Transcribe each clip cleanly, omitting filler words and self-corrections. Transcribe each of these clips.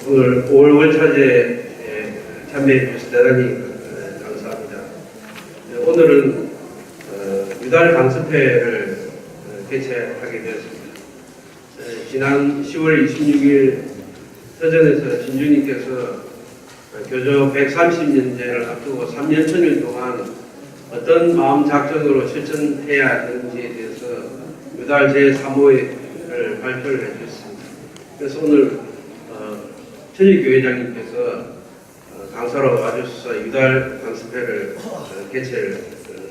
오늘 5월 월차제에 참여해 주셔서 대단히 감사합니다. 오늘은 유달 강습회를 개최하게 되었습니다. 지난 10월 26일 서전에서 진주님께서 교조 130년제를 앞두고 3년 천일 동안 어떤 마음 작정으로 실천해야 하는지에 대해서 유달 제3호회를 발표를 해주셨습니다. 그래서 오늘 천일교회장님께서 강사로 와주셔서 유달 강습회를 개최를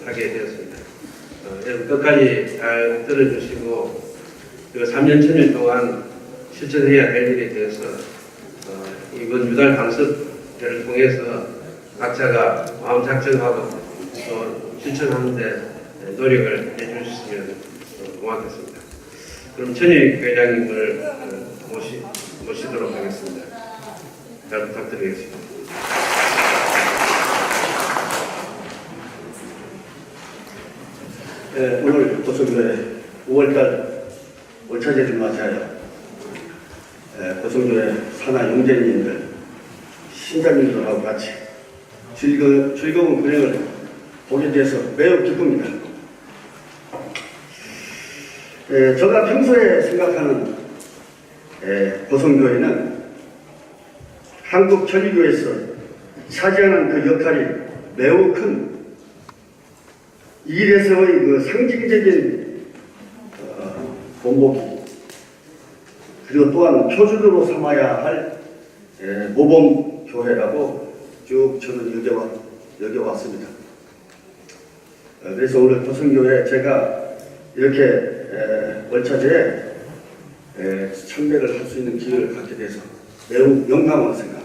하게 되었습니다. 여러분 끝까지 잘 들어주시고 그 3년 천일 동안 실천해야 될 일에 대해서 이번 유달 강습회를 통해서 각자가 마음 작정하고 또 실천하는 데 노력을 해주셨으면 고맙겠습니다. 그럼 천일교회장님을 모시도록 하겠습니다. 잘 부탁드리겠습니다. 오늘 고성교회 5월달 월차제를 맞이하여 고성교회 산하 용제님들, 신자님들하고 같이 즐거운 근행을 보게 돼서 매우 기쁩니다. 제가 평소에 생각하는 고성교회는 한국 천일교에서 차지하는 그 역할이 매우 큰 일에서의 그 상징적인 본보기, 그리고 또한 표준으로 삼아야 할 모범교회라고 쭉 저는 여겨왔습니다. 그래서 오늘 고성교회 제가 이렇게 월차제에 참배를 할 수 있는 기회를 갖게 돼서 매우 영광으로 생각합니다.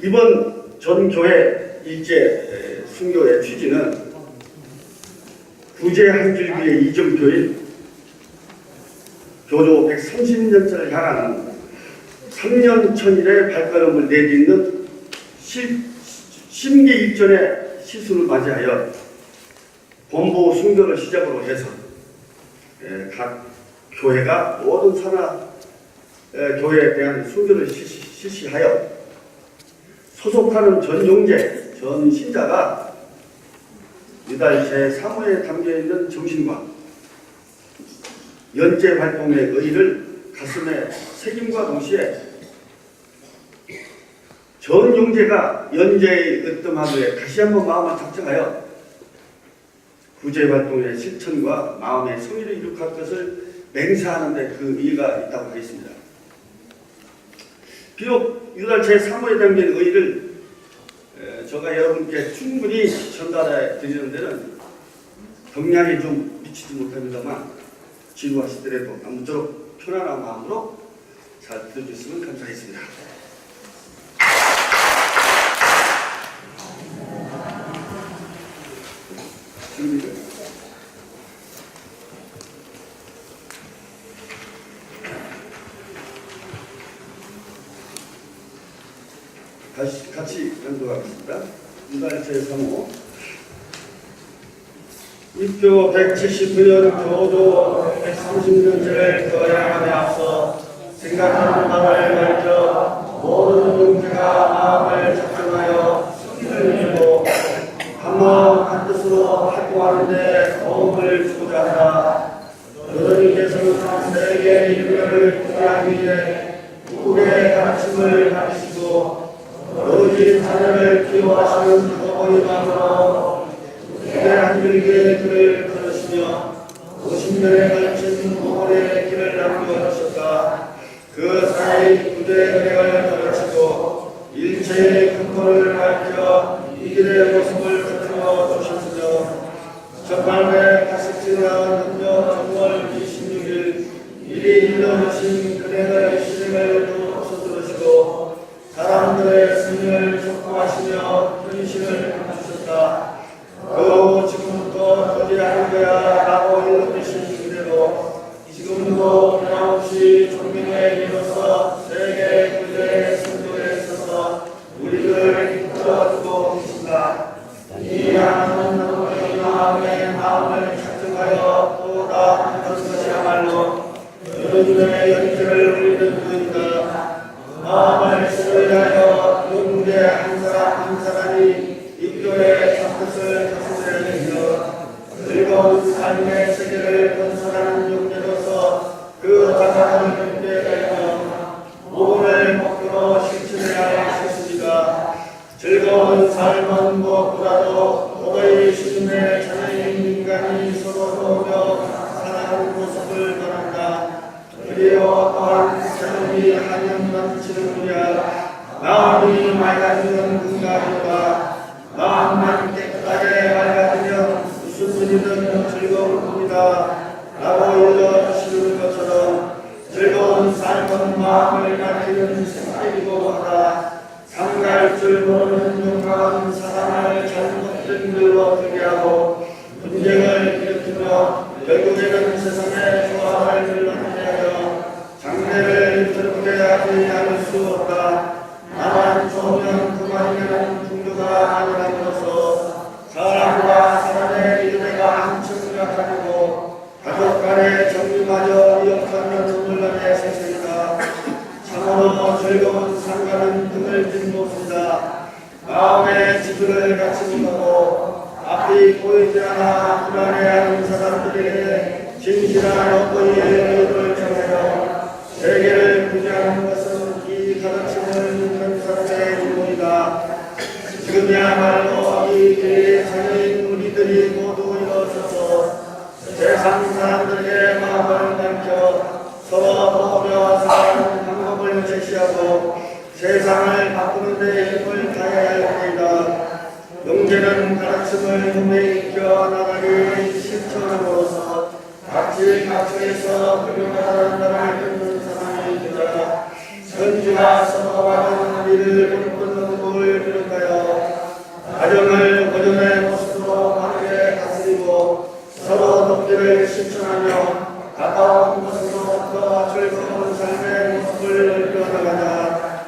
이번 전교회 일제 순교의 취지는 구제 한 줄기의 이정표인 교조 130년째를 향하는 3년 천일의 발걸음을 내딛는 심기일전의 시수를 맞이하여 본보 순교를 시작으로 해서 각 교회가 모든 산하 교회에 대한 순교를 실시하여 소속하는 전 용제, 전 신자가 유달 제3호에 담겨있는 정신과 연제 활동의 의의를 가슴에 새김과 동시에 전 용제가 연제의 으뜸하기에 다시 한번 마음을 작정하여 구제 활동의 실천과 마음의 성의를 이룩할 것을 맹세하는 데 그 의의가 있다고 하겠습니다. 비록 유달 제3호에 담긴 의의를 제가 여러분께 충분히 전달해 드리는 데는 경량이 좀 미치지 못합니다만 지루하시더라도 아무쪼록 편안한 마음으로 잘 들어주시면 감사하겠습니다. 같이 연도하겠습니다. 유달 제3호 입교 179년 교조 130년째를 거행함에 앞서 생각하는 바를 밝혀 모든 용제가 마음을 작정하여 승리를 주고 한마음 한뜻으로 활동하는 데 도움을 주고자 한다. 여러분께서는 세계의 인류를 구제하기 위해 국의 가르침을 가르치고 어린 자녀를 키워하시는 어머니 마음으로 구제 한 줄기의 길을 걸으시며 50년에 걸친 구원의 길을 남겨주셨다. 그 사이 구제의 은행을 가르치고 일체의 근본을 밝혀 이 길의 모습을 보여 주셨으며 전말에 가식지나 능력 정월 26일 일이 일러주신 은행의 실행을 두고서 들으시고 사람들의 승리를 촉구하시며 근신을 주셨다. 그 지금부터 거대한 거야 라고 일러주신 그대로 지금도 변함없이 종민의 이로서 세계 구제의 선도에 있어서 우리를 이끌어주고 계신다. 이 하나님은 우리 마음의 마음을 작정하여 또 나아간다. 주님의 연주를 올리는도이다. 마음을 수리하여 용대 한 사람 한 사람이 입교의 잡것을 다스려내며 즐거운 삶의 세계를 건설하는 용대로서 그 자산을 함께 달며 모험을 목표로 실천해야 하겠습니다. 즐거운 삶은 무엇보다도 도저히 주님의 자녀인 인간이 서로 도우며 살아가는 모습을 바란다. 그리고 또한 자녀이 한영 넘치는구나. 마음이 맑아지는 군가리와 마음만 깨끗하게 맑아지면 무슨 일이든 즐거울 뿐이다 라고 일러주시는 것처럼 즐거운 삶은 마음을 가리는 생각이고 하다. 상갈 줄 모르는 용감한 사람을 잘못된 길로 들게 하고 분쟁을 일으키며 결국에는 세상의 조화를 밀어내게 하여 장래를 즐겁게 하지 않을 수 없다. 나만 좋으면 그만이라는 종교가 아니라면서 사람과 사람의 인내가 한층 약하고 가족 간의 정리마저 이어가는 논란의 세상이다. 참으로 즐거운 상가는 그늘진 곳이다. 마음의 지도를 같이 못하고 앞이 보이지 않아 불안해하는 사람들에게 진실한 어떤 예를 정하여 세계를 구제하는 것은 이 가르침을 믿는 사람의 일본이다. 지금이야말로 이 교회의 자녀인 우리들이 모두 일어서서 세상 사람들에게 마음을 밝혀 서로 도우며 살아가는 방법을 제시하고 세상을 바꾸는 데 힘을 다해야 할 때이다. 용제는 가르침을 몸에 익혀 나가기 실천함으로써 각지 각처에서 훌륭한 나라를 듣는 사람이 되자 선주가 서로가는 일을 꿈꾸는 법을 비롯하여 가정을 고전의 모습으로 바르게 다스리고 서로 돕기를 실천하며 가까운 곳으로부터 즐거운 삶의 모습을 넓혀나가자.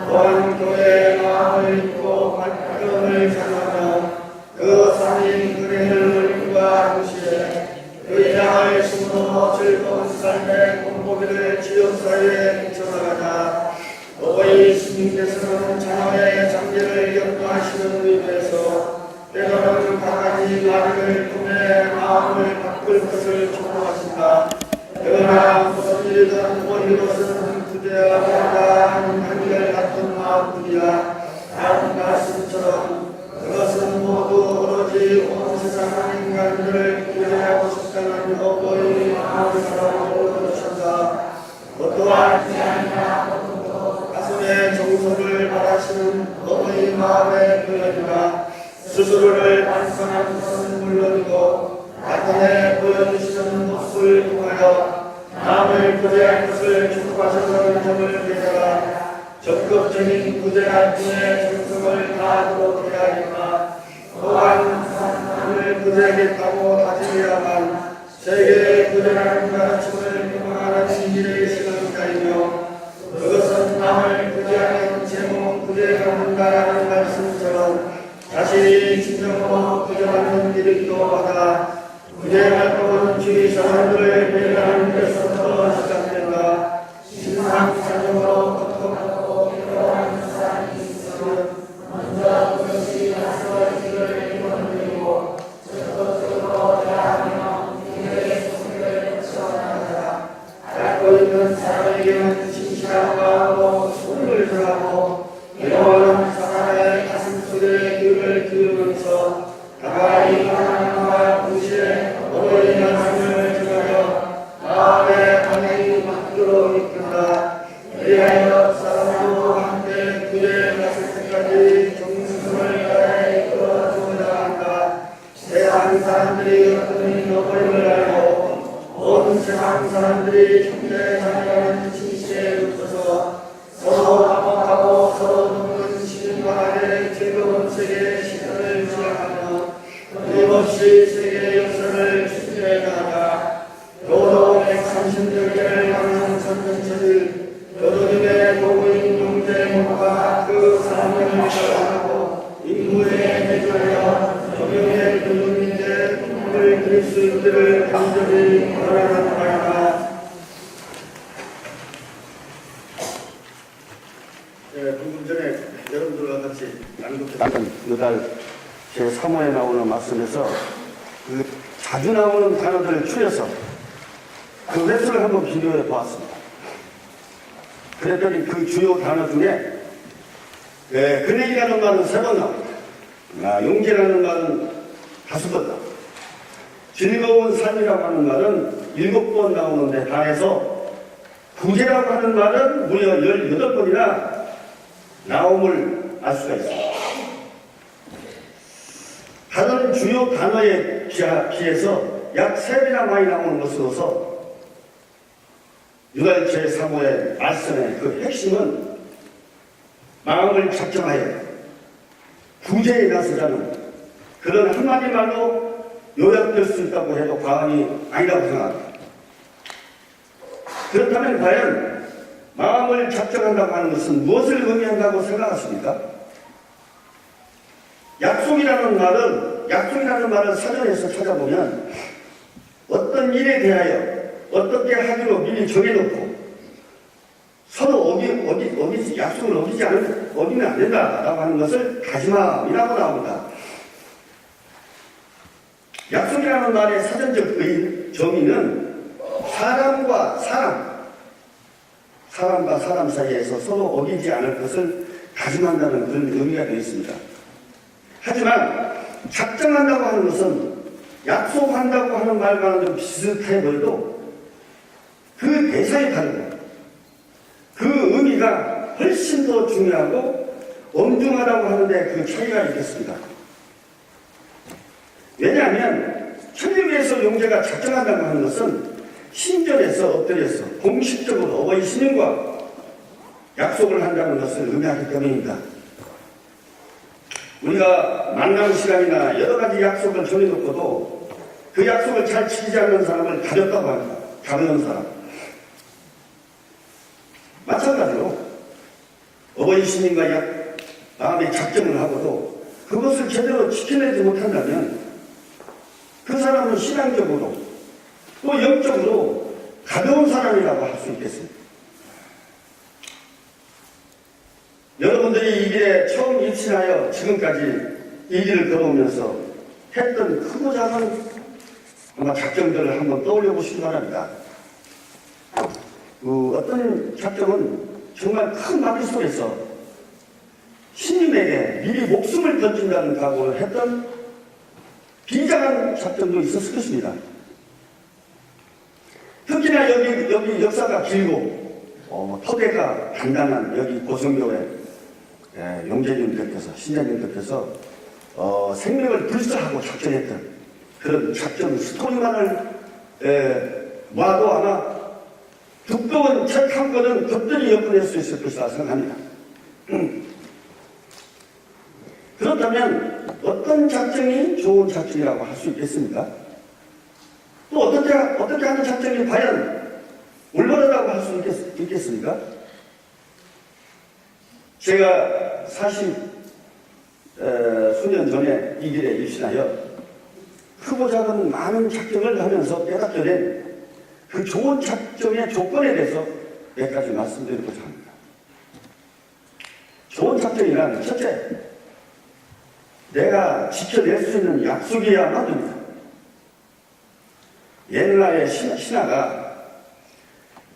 또한 교회의 마음을 입고 발걸음을 전하며 그 상인 그네를 올림과 동시에 그 향을 심으로 즐거운 삶의 공복기를 지역 사회에 비춰나가자. 너희 주님께서는 자녀의 장례를 염두하시는 의미에서 때로는 강아지 마리를 통해 마음을 바꿀 것을 촉구하신다. 그러나 무슨 일이든 우리로서는 구제하고자 하는 한결같은 마음뿐이야. 다른 말씀처럼 그것은 모두 오로지 온 세상 인간들을 구제하고 싶다는 어버이 마음을 바라보고 그러신다. 또한 가슴의 정서를 바라시는 어버이 마음의 표현이나 스스로를 반성하는 것은 물론이고 나타내 보여주시는 모습을 통하여 남을 구제할 것을 축복하시는 점을 깨달아 적극적인 구제 활동에 정성을 다하도록 해야겠다. 또한 남을 구제하겠다고 다짐해야만 세계의 구제라는 가르침을 표방하는 일의 시간이며 그것은 남을 구제하는 제목 구제받는다라는 말씀처럼 자신이 진정으로 구제받는 일이기도 하다. 구제 활동은 주위 사람들을 배려하는 데서부터 시작된다. 신상 사정으로 고통하고 괴로워하는 사람이 있으면 먼저 그것이 낯설기를 일궈내고 적극적으로 대하며 그들의 소리를 채워나가라. 앓고 있는 사람에게는 진실한 마음으로 소리를 전하고 괴로워하는 사람의 가슴속에 귀를 기울이면서 가까이 하나님과 동시에 어버이 말씀을 전하여 마음의 방향이 바뀌도록 이끈다. 그리하여 사람도 함께 그의 갔을 때까지 정성을 다해 이끌어 주고자 한다. 세상 사람들이 어떤 어버이를 알고 온 세상 사람들이 형제 자매라는 진실에 눕혀서 서로 화목하고 서로 돕는 시민과의 즐거운 세계의 시간을 지향하며 끊임없이 세계의 역사를 추진해 나가자. 교도 130여개를 향한 선전체를 교도님의 도구인 용대문과 그 사명을 결합하고 인무에 내주하여 적용의 교도님의 꿈을 그릴 수 있기를 간절히 바라는 바이다. 제3호에 나오는 말씀에서 그 자주 나오는 단어들을 추려서 그 횟수를 한번 비교해 보았습니다. 그랬더니 그 주요 단어 중에 근행이라는 말은 3번 나옵니다. 용기라는 말은 5번 나옵니다. 즐거운 삶이라고 하는 말은 7번 나오는데 반해서 구제라고 하는 말은 무려 18번이나 나옴을 알 수가 있습니다. 다른 주요 단어에 비해서 약 3배나 많이 나오는 것으로서 유달 제3호의 말씀의 그 핵심은 마음을 작정하여 구제에 나서자는 그런 한마디 말로 요약될 수 있다고 해도 과언이 아니라고 생각합니다. 그렇다면 과연 마음을 작정한다고 하는 것은 무엇을 의미한다고 생각하십니까? 약속이라는 말을 사전에서 찾아보면 어떤 일에 대하여 어떻게 하기로 미리 정해놓고 서로 약속을 어기면 안 된다라고 하는 것을 다짐함이라고 나옵니다. 약속이라는 말의 사전적 정의는 사람과 사람 사이에서 서로 어기지 않을 것을 다짐한다는 그런 의미가 되어 있습니다. 하지만 작정한다고 하는 것은 약속한다고 하는 말과는 좀 비슷해 보여도 그 대상이 다르고 그 의미가 훨씬 더 중요하고 엄중하다고 하는데 그 차이가 있겠습니다. 왜냐하면 천일교에서 용제가 작정한다고 하는 것은 신전에서 엎드려서 공식적으로 어버이 스님과 약속을 한다는 것을 의미하기 때문입니다. 우리가 만남 시간이나 여러 가지 약속을 정해놓고도 그 약속을 잘 지키지 않는 사람을 가렸다고 합니다. 가르는 사람. 마찬가지로 어버이 스님과 마음의 작정을 하고도 그것을 제대로 지켜내지 못한다면 그 사람은 신앙적으로 또 영적으로 가벼운 사람이라고 할 수 있겠습니다. 여러분들이 이 길에 처음 입신하여 지금까지 이 길을 걸어오면서 했던 크고 작은 아마 작정들을 한번 떠올려 보시기 바랍니다. 어떤 작정은 정말 큰 마비 속에서 신님에게 미리 목숨을 던진다는 각오를 했던 비장한 작정도 있었을 것입니다. 특히나 여기 역사가 길고 토대가 단단한 여기 고성교회 용재님들께서 신자님들께서 생명을 불사하고 작정했던 그런 작정 스토리만을 모아도 아마 두꺼운 책 한 권은 겉들이 엮어낼 수 있을 것이라 생각합니다. 그렇다면 어떤 작정이 좋은 작정이라고 할 수 있겠습니까? 또 어떻게 하는 작정이 과연 올바르다고 할 수 있겠습니까? 제가 40수년 전에 이 길에 입신하여 크고 작은 많은 작정을 하면서 깨닫게 된 그 좋은 작정의 조건에 대해서 몇 가지 말씀드리고자 합니다. 좋은 작정이란 첫째, 내가 지켜낼 수 있는 약속이야만 됩니다. 옛날에 신하가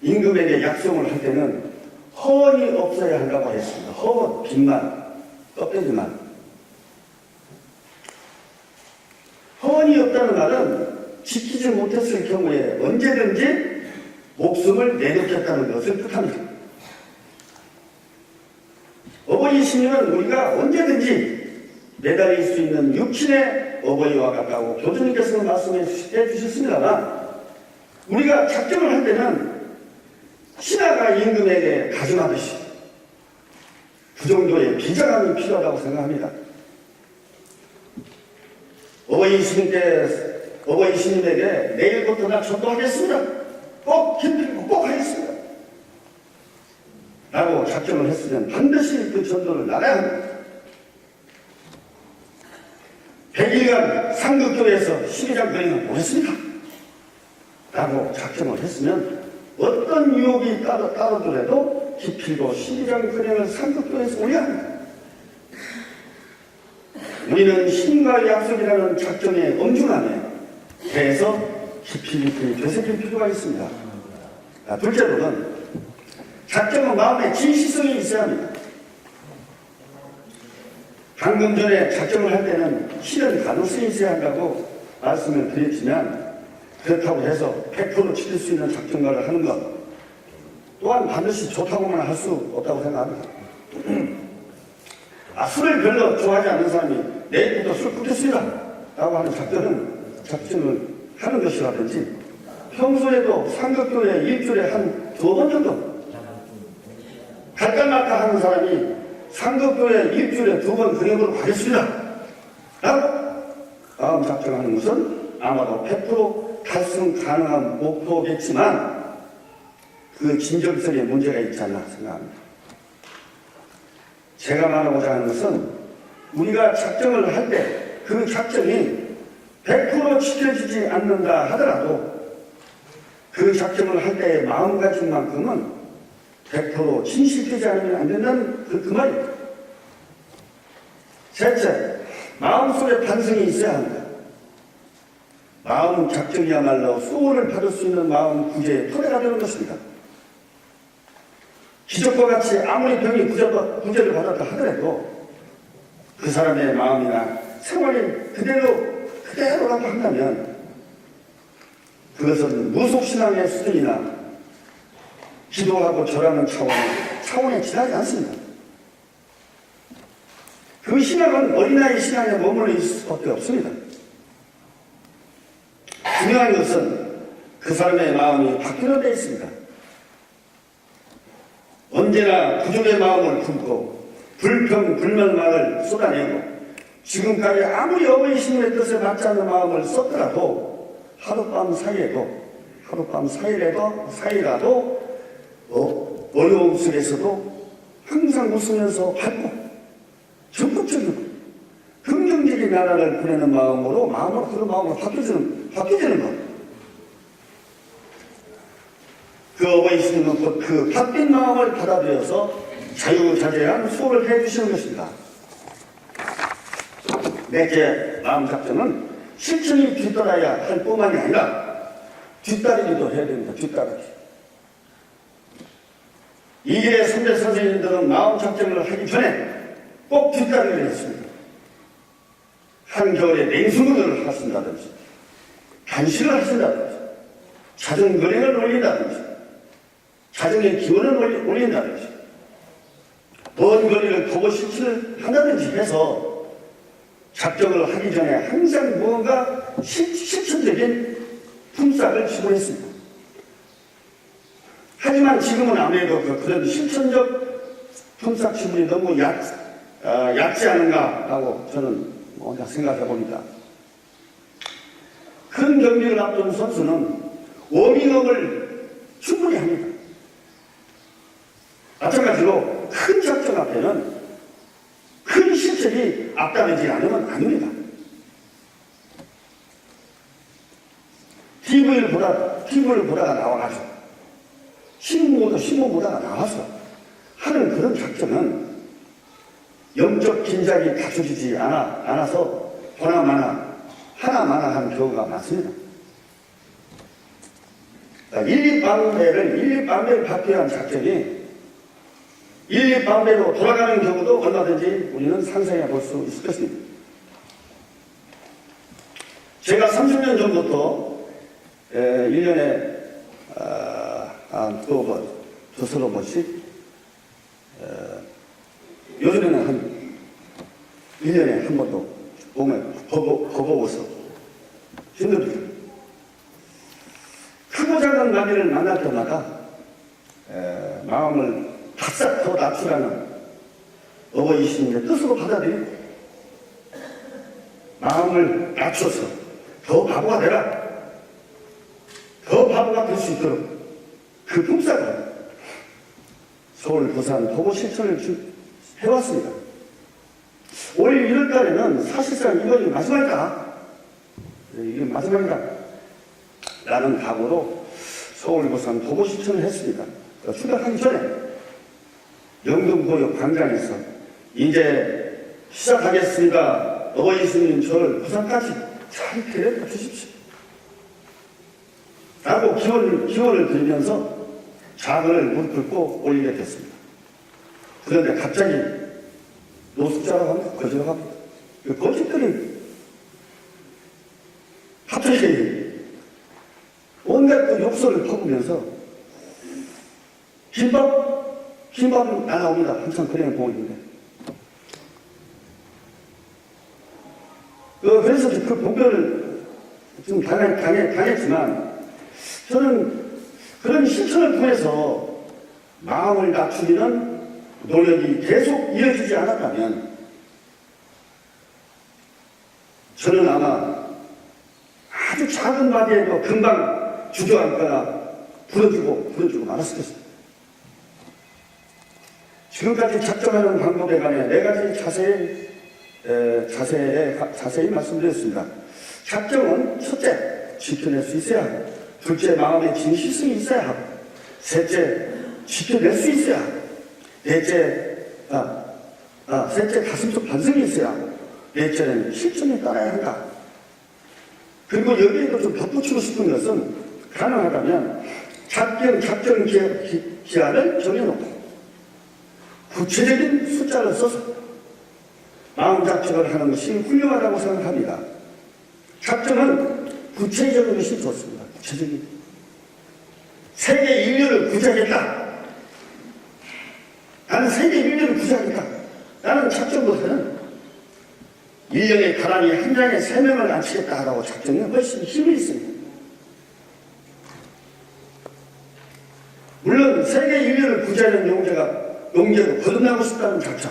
임금에게 약속을 할 때는 허언이 없어야 한다고 했습니다. 허언, 빈말, 껍데기만. 허언이 없다는 말은 지키지 못했을 경우에 언제든지 목숨을 내놓겠다는 것을 뜻합니다. 어버이 신임은 우리가 언제든지 매달릴 수 있는 육신의 어버이와 같다고 교주님께서는 말씀해 주셨습니다만 우리가 작정을 할 때는 신하가 임금에게 다짐하듯이 그 정도의 비장함이 필요하다고 생각합니다. 어버이 스님에게 내일부터 나 전도하겠습니다. 꼭 힘들고 꼭 하겠습니다. 라고 작정을 했으면 반드시 그 전도를 나가야 합니다. 100일간 상급교회에서 12장 거리는 보겠습니다. 라고 작정을 했으면 어떤 유혹이 따르더라도 기필고 12장 근행을 상급교회에서 올려야 합니다. 우리 우리는 신과 약속이라는 작정의 엄중함에 대해서 깊이 되새길 필요가 있습니다. 둘째로는 작정은 마음의 진실성이 있어야 합니다. 방금 전에 작정을 할 때는 실현 가능성이 있어야 한다고 말씀을 드렸지만 그렇다고 해서 100% 지킬 수 있는 작정가를 하는 것 또한 반드시 좋다고만 할 수 없다고 생각합니다. 술을 별로 좋아하지 않는 사람이 내일부터 술 끊겠습니다 라고 하는 작정을 하는 것이라든지 평소에도 상급교회 일주일에 한 2번 정도 갈까 말까 하는 사람이 상급교회 일주일에 2번 그녁으로 가겠습니다 라고 마음 작정하는 것은 아마도 100% 달성 가능한 목표겠지만 그 진정성에 문제가 있지 않나 생각합니다. 제가 말하고자 하는 것은 우리가 작정을 할 때 그 작정이 100% 지켜지지 않는다 하더라도 그 작정을 할 때의 마음가짐만큼은 100% 진실되지 않으면 안 된다는 그 말입니다. 셋째, 마음속에 반성이 있어야 합니다. 마음 작정이야말로 소원을 받을 수 있는 마음 구제의 토대가 되는 것입니다. 기적과 같이 아무리 병이 구제를 받았다 하더라도 그 사람의 마음이나 생활이 그대로라고 한다면 그것은 무속신앙의 수준이나 기도하고 절하는 차원에 지나지 않습니다. 그 신앙은 어린아이 신앙에 머물러 있을 수밖에 없습니다. 중요한 것은 그 사람의 마음이 바뀌는 데 있습니다. 언제나 부족의 마음을 품고 불평, 불만을 쏟아내고 지금까지 아무리 어머니 신님의 뜻에 맞지 않는 마음을 썼더라도 하룻밤 사이라도 어려움 속에서도 항상 웃으면서 밝고 적극적이고 긍정적인 나라를 보내는 마음으로 그 마음으로 바뀌어지는 것. 그 어머니 신님은 그 바뀐 마음을 받아들여서 자유자재한 수업을 해주시는 것입니다. 넷째, 마음 작정은 실천이 뒤따라야 할 뿐만이 아니라 뒷따르기도 해야 됩니다. 뒷따르기. 이길의 선배 선생님들은 마음 작정을 하기 전에 꼭 뒷따르기를 했습니다. 한겨울에 냉수문을 하신다든지 단식을 하신다든지 자전거리를 올린다든지 자정의 기원을 올린다든지 먼 거리를 보고 실천을 한다든지 해서 작정을 하기 전에 항상 무언가 실천적인 품삯을 지불했습니다. 하지만 지금은 아무래도 그런 실천적 품삯 지불이 너무 얕지 않은가라고 저는 혼자 생각해 봅니다. 큰 경기를 앞둔 선수는 워밍업을 충분히 합니다. 마찬가지로 큰 작전 앞에는 큰 실책이 앞다르지 않으면 아닙니다. TV를 보다가 나와가지고 신문 보다가 나와서 하는 그런 작전은 영적 긴장이 갖춰지지 않아서 하나마나한 경우가 많습니다. 일립방배를 받기 위한 작전이 일립방배로 돌아가는 경우도 얼마든지 우리는 상상해 볼 수 있을 것입니다. 제가 30년 전부터 1년에 두서너 번씩 요즘에는 한 1년에 한 번도 몸을 버거워서 힘듭니다. 크고 작은 나비를 만날 때마다 마음을 바싹 더 낮추라는 어버이 신님의 뜻으로 받아들이고 마음을 낮춰서 더 바보가 되라, 더 바보가 될 수 있도록 그 품삯을 서울, 부산, 도보 실천을 해왔습니다. 올 1월달에는 사실상 이것이 마지막이다. 이게 마지막이다. 라는 각오로 서울, 부산, 도보 실천을 했습니다. 출발하기 전에 영등포역 광장에서 이제 시작하겠습니다 어버이 스님 저를 부산까지 잘 데려다 주십시오. 라고 기원을 드리면서 자금을 무릎 꿇고 올리게 됐습니다. 그런데 갑자기 노숙자라고 합니다. 거짓라고 합니다. 그 거짓들이 갑자기 온갖 그 욕설을 퍼부면서 김밥 나옵니다. 항상 그냥 보고 있는데. 그래서 그 봉변을 좀 당했지만 저는 그런 실천을 통해서 마음을 낮추기는 노력이 계속 이어지지 않았다면 저는 아마 아주 작은 마디에도 금방 주저앉거나 부러지고 말았을 것입니다. 지금까지 작정하는 방법에 관해 4가지 자세히 말씀드렸습니다. 작정은 첫째, 지켜낼 수 있어야 하고, 둘째, 마음의 진실성이 있어야 하고, 셋째, 지켜낼 수 있어야 하고, 셋째, 가슴속 반성이 있어야 하고, 넷째는 실천에 따라야 한다. 그리고 여기에도 좀 덧붙이고 싶은 것은 가능하다면 작정 기한을 정해놓고 구체적인 숫자를 써서 마음 작정을 하는 것이 훌륭하다고 생각합니다. 작정은 구체적인 것이 좋습니다. 구체적인. 세계 인류를 구제하겠다. 나는 세계 인류를 구제하겠다. 나는 작정보다는 1년에 가람이 한 장에 3명을 앉히겠다 하라고 작정이 훨씬 힘이 있습니다. 물론 세계 인류를 구제하는 용제로 거듭나고 싶다는 작정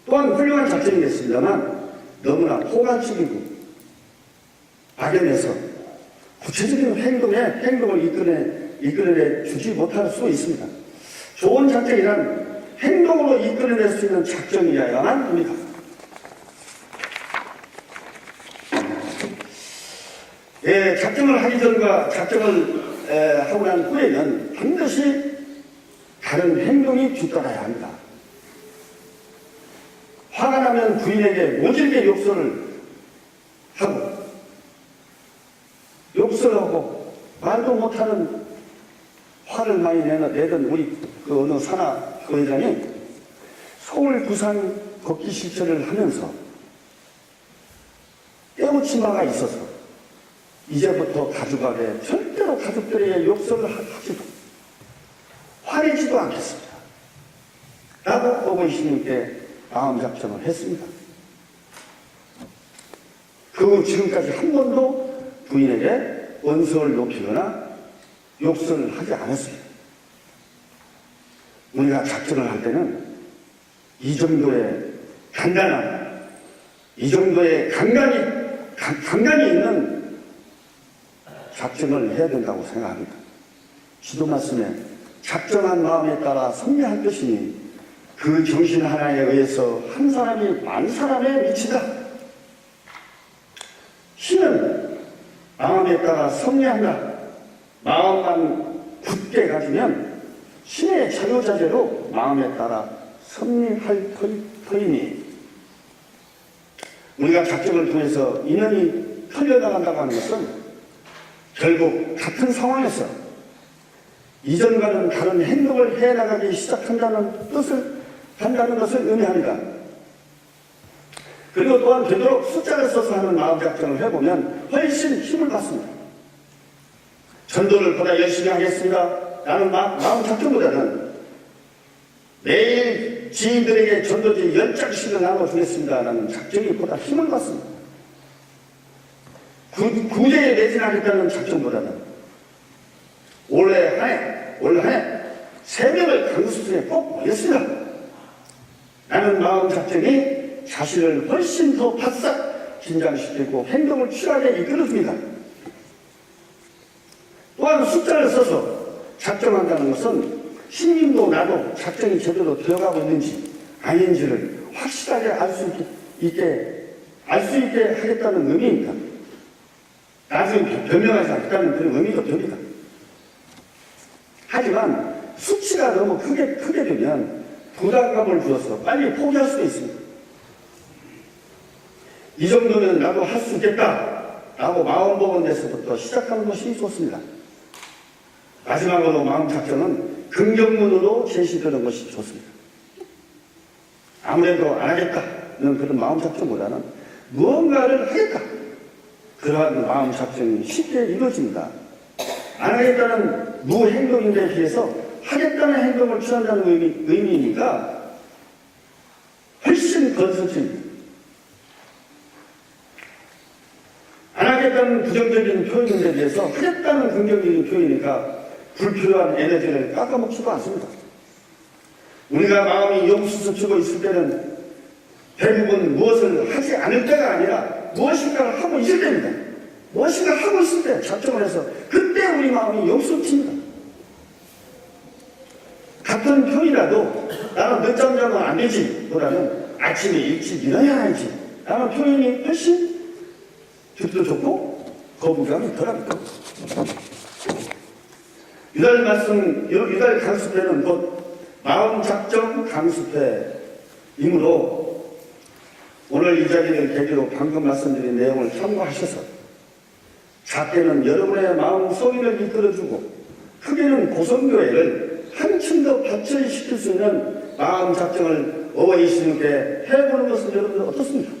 또한 훌륭한 작정이겠습니다만 너무나 포괄적이고 막연해서 구체적인 행동을 이끌어내 주지 못할 수 있습니다. 좋은 작정이란 행동으로 이끌어낼 수 있는 작정이어야만 합니다. 작정을 하기 전과 작정을 하고 난 후에는 반드시 다른 행동이 뒤따라야 합니다. 화가 나면 부인에게 모질게 욕설하고 말도 못하는 화를 많이 내던 우리 그 어느 산하 회장이 서울 부산 걷기 실천을 하면서 깨우치마가 있어서 이제부터 가족에게 절대로 가족들에게 욕설을 하지도 화내지도 않겠습니다. 라고 어버이 스님께 마음 작정을 했습니다. 그 후 지금까지 한 번도 부인에게 언성을 높이거나 욕설을 하지 않았습니다. 우리가 작정을 할 때는 이 정도의 단단함, 이 정도의 강간이 있는 작정을 해야 된다고 생각합니다. 지도 말씀에 작정한 마음에 따라 섭리할 것이니 그 정신 하나에 의해서 한 사람이 만 사람에 미치다. 신은 마음에 따라 섭리한다. 마음만 굳게 가지면 신의 자유자재로 마음에 따라 섭리할 터이니 우리가 작정을 통해서 인연이 털려나간다고 하는 것은 결국 같은 상황에서 이전과는 다른 행동을 해나가기 시작한다는 것을 의미합니다. 그리고 또한 되도록 숫자를 써서 하는 마음 작정을 해보면 훨씬 힘을 받습니다. 전도를 보다 열심히 하겠습니다. 라는 마음 작정보다는 매일 지인들에게 전도지 10장씩을 나눠주겠습니다. 라는 작정이 보다 힘을 받습니다. 구제에 매진하겠다는 작정보다는 올해 한 해 3명을 강수순에 꼭 모였습니다. 라는 마음 작정이 자신을 훨씬 더 바싹 긴장시키고 행동을 취하게 이끌어줍니다. 또한 숫자를 써서 작정한다는 것은 신님도 나도 작정이 제대로 되어가고 있는지 아닌지를 확실하게 알 수 있게 하겠다는 의미입니다. 나중에 변명하지 않겠다는 그런 의미도 됩니다. 하지만 수치가 너무 크게 되면 부담감을 주어서 빨리 포기할 수도 있습니다. 이 정도면 나도 할 수 있겠다라고 마음먹은 데서부터 시작하는 것이 좋습니다. 마지막으로 마음 작전은 긍정문으로 제시되는 것이 좋습니다. 아무래도 안 하겠다는 그런 마음 작전보다는 무언가를 하겠다. 그러한 마음 작전이 쉽게 이루어집니다. 안 하겠다는 무행동인데 비해서 하겠다는 행동을 취한다는 의미니까 훨씬 건설적입니다. 안 하겠다는 부정적인 표현인데 비해서 하겠다는 긍정적인 표현이니까 불필요한 에너지를 깎아먹지도 않습니다. 우리가 마음이 용수서치고 있을 때는 대부분 무엇을 하지 않을 때가 아니라 무엇인가를 하고 있을 때입니다. 무엇인가 하고 있을 때 작정을 해서 그때 우리 마음이 용수칩니다. 같은 표현이라도 나는 늦잠 자면 안 되지 보다는 아침에 일찍 일어나야 하지 라는 표현이 훨씬 듣도 좋고 거부감이 덜합니다. 유달 강습회는 곧 마음작정 강습회이므로 오늘 이 자리를 계기로 방금 말씀드린 내용을 참고하셔서 작게는 여러분의 마음 소리를 이끌어주고 크게는 고성교회를 한층 더 발전시킬 수 있는 마음작정을 어버이 스님께 해보는 것은 여러분들 어떻습니까?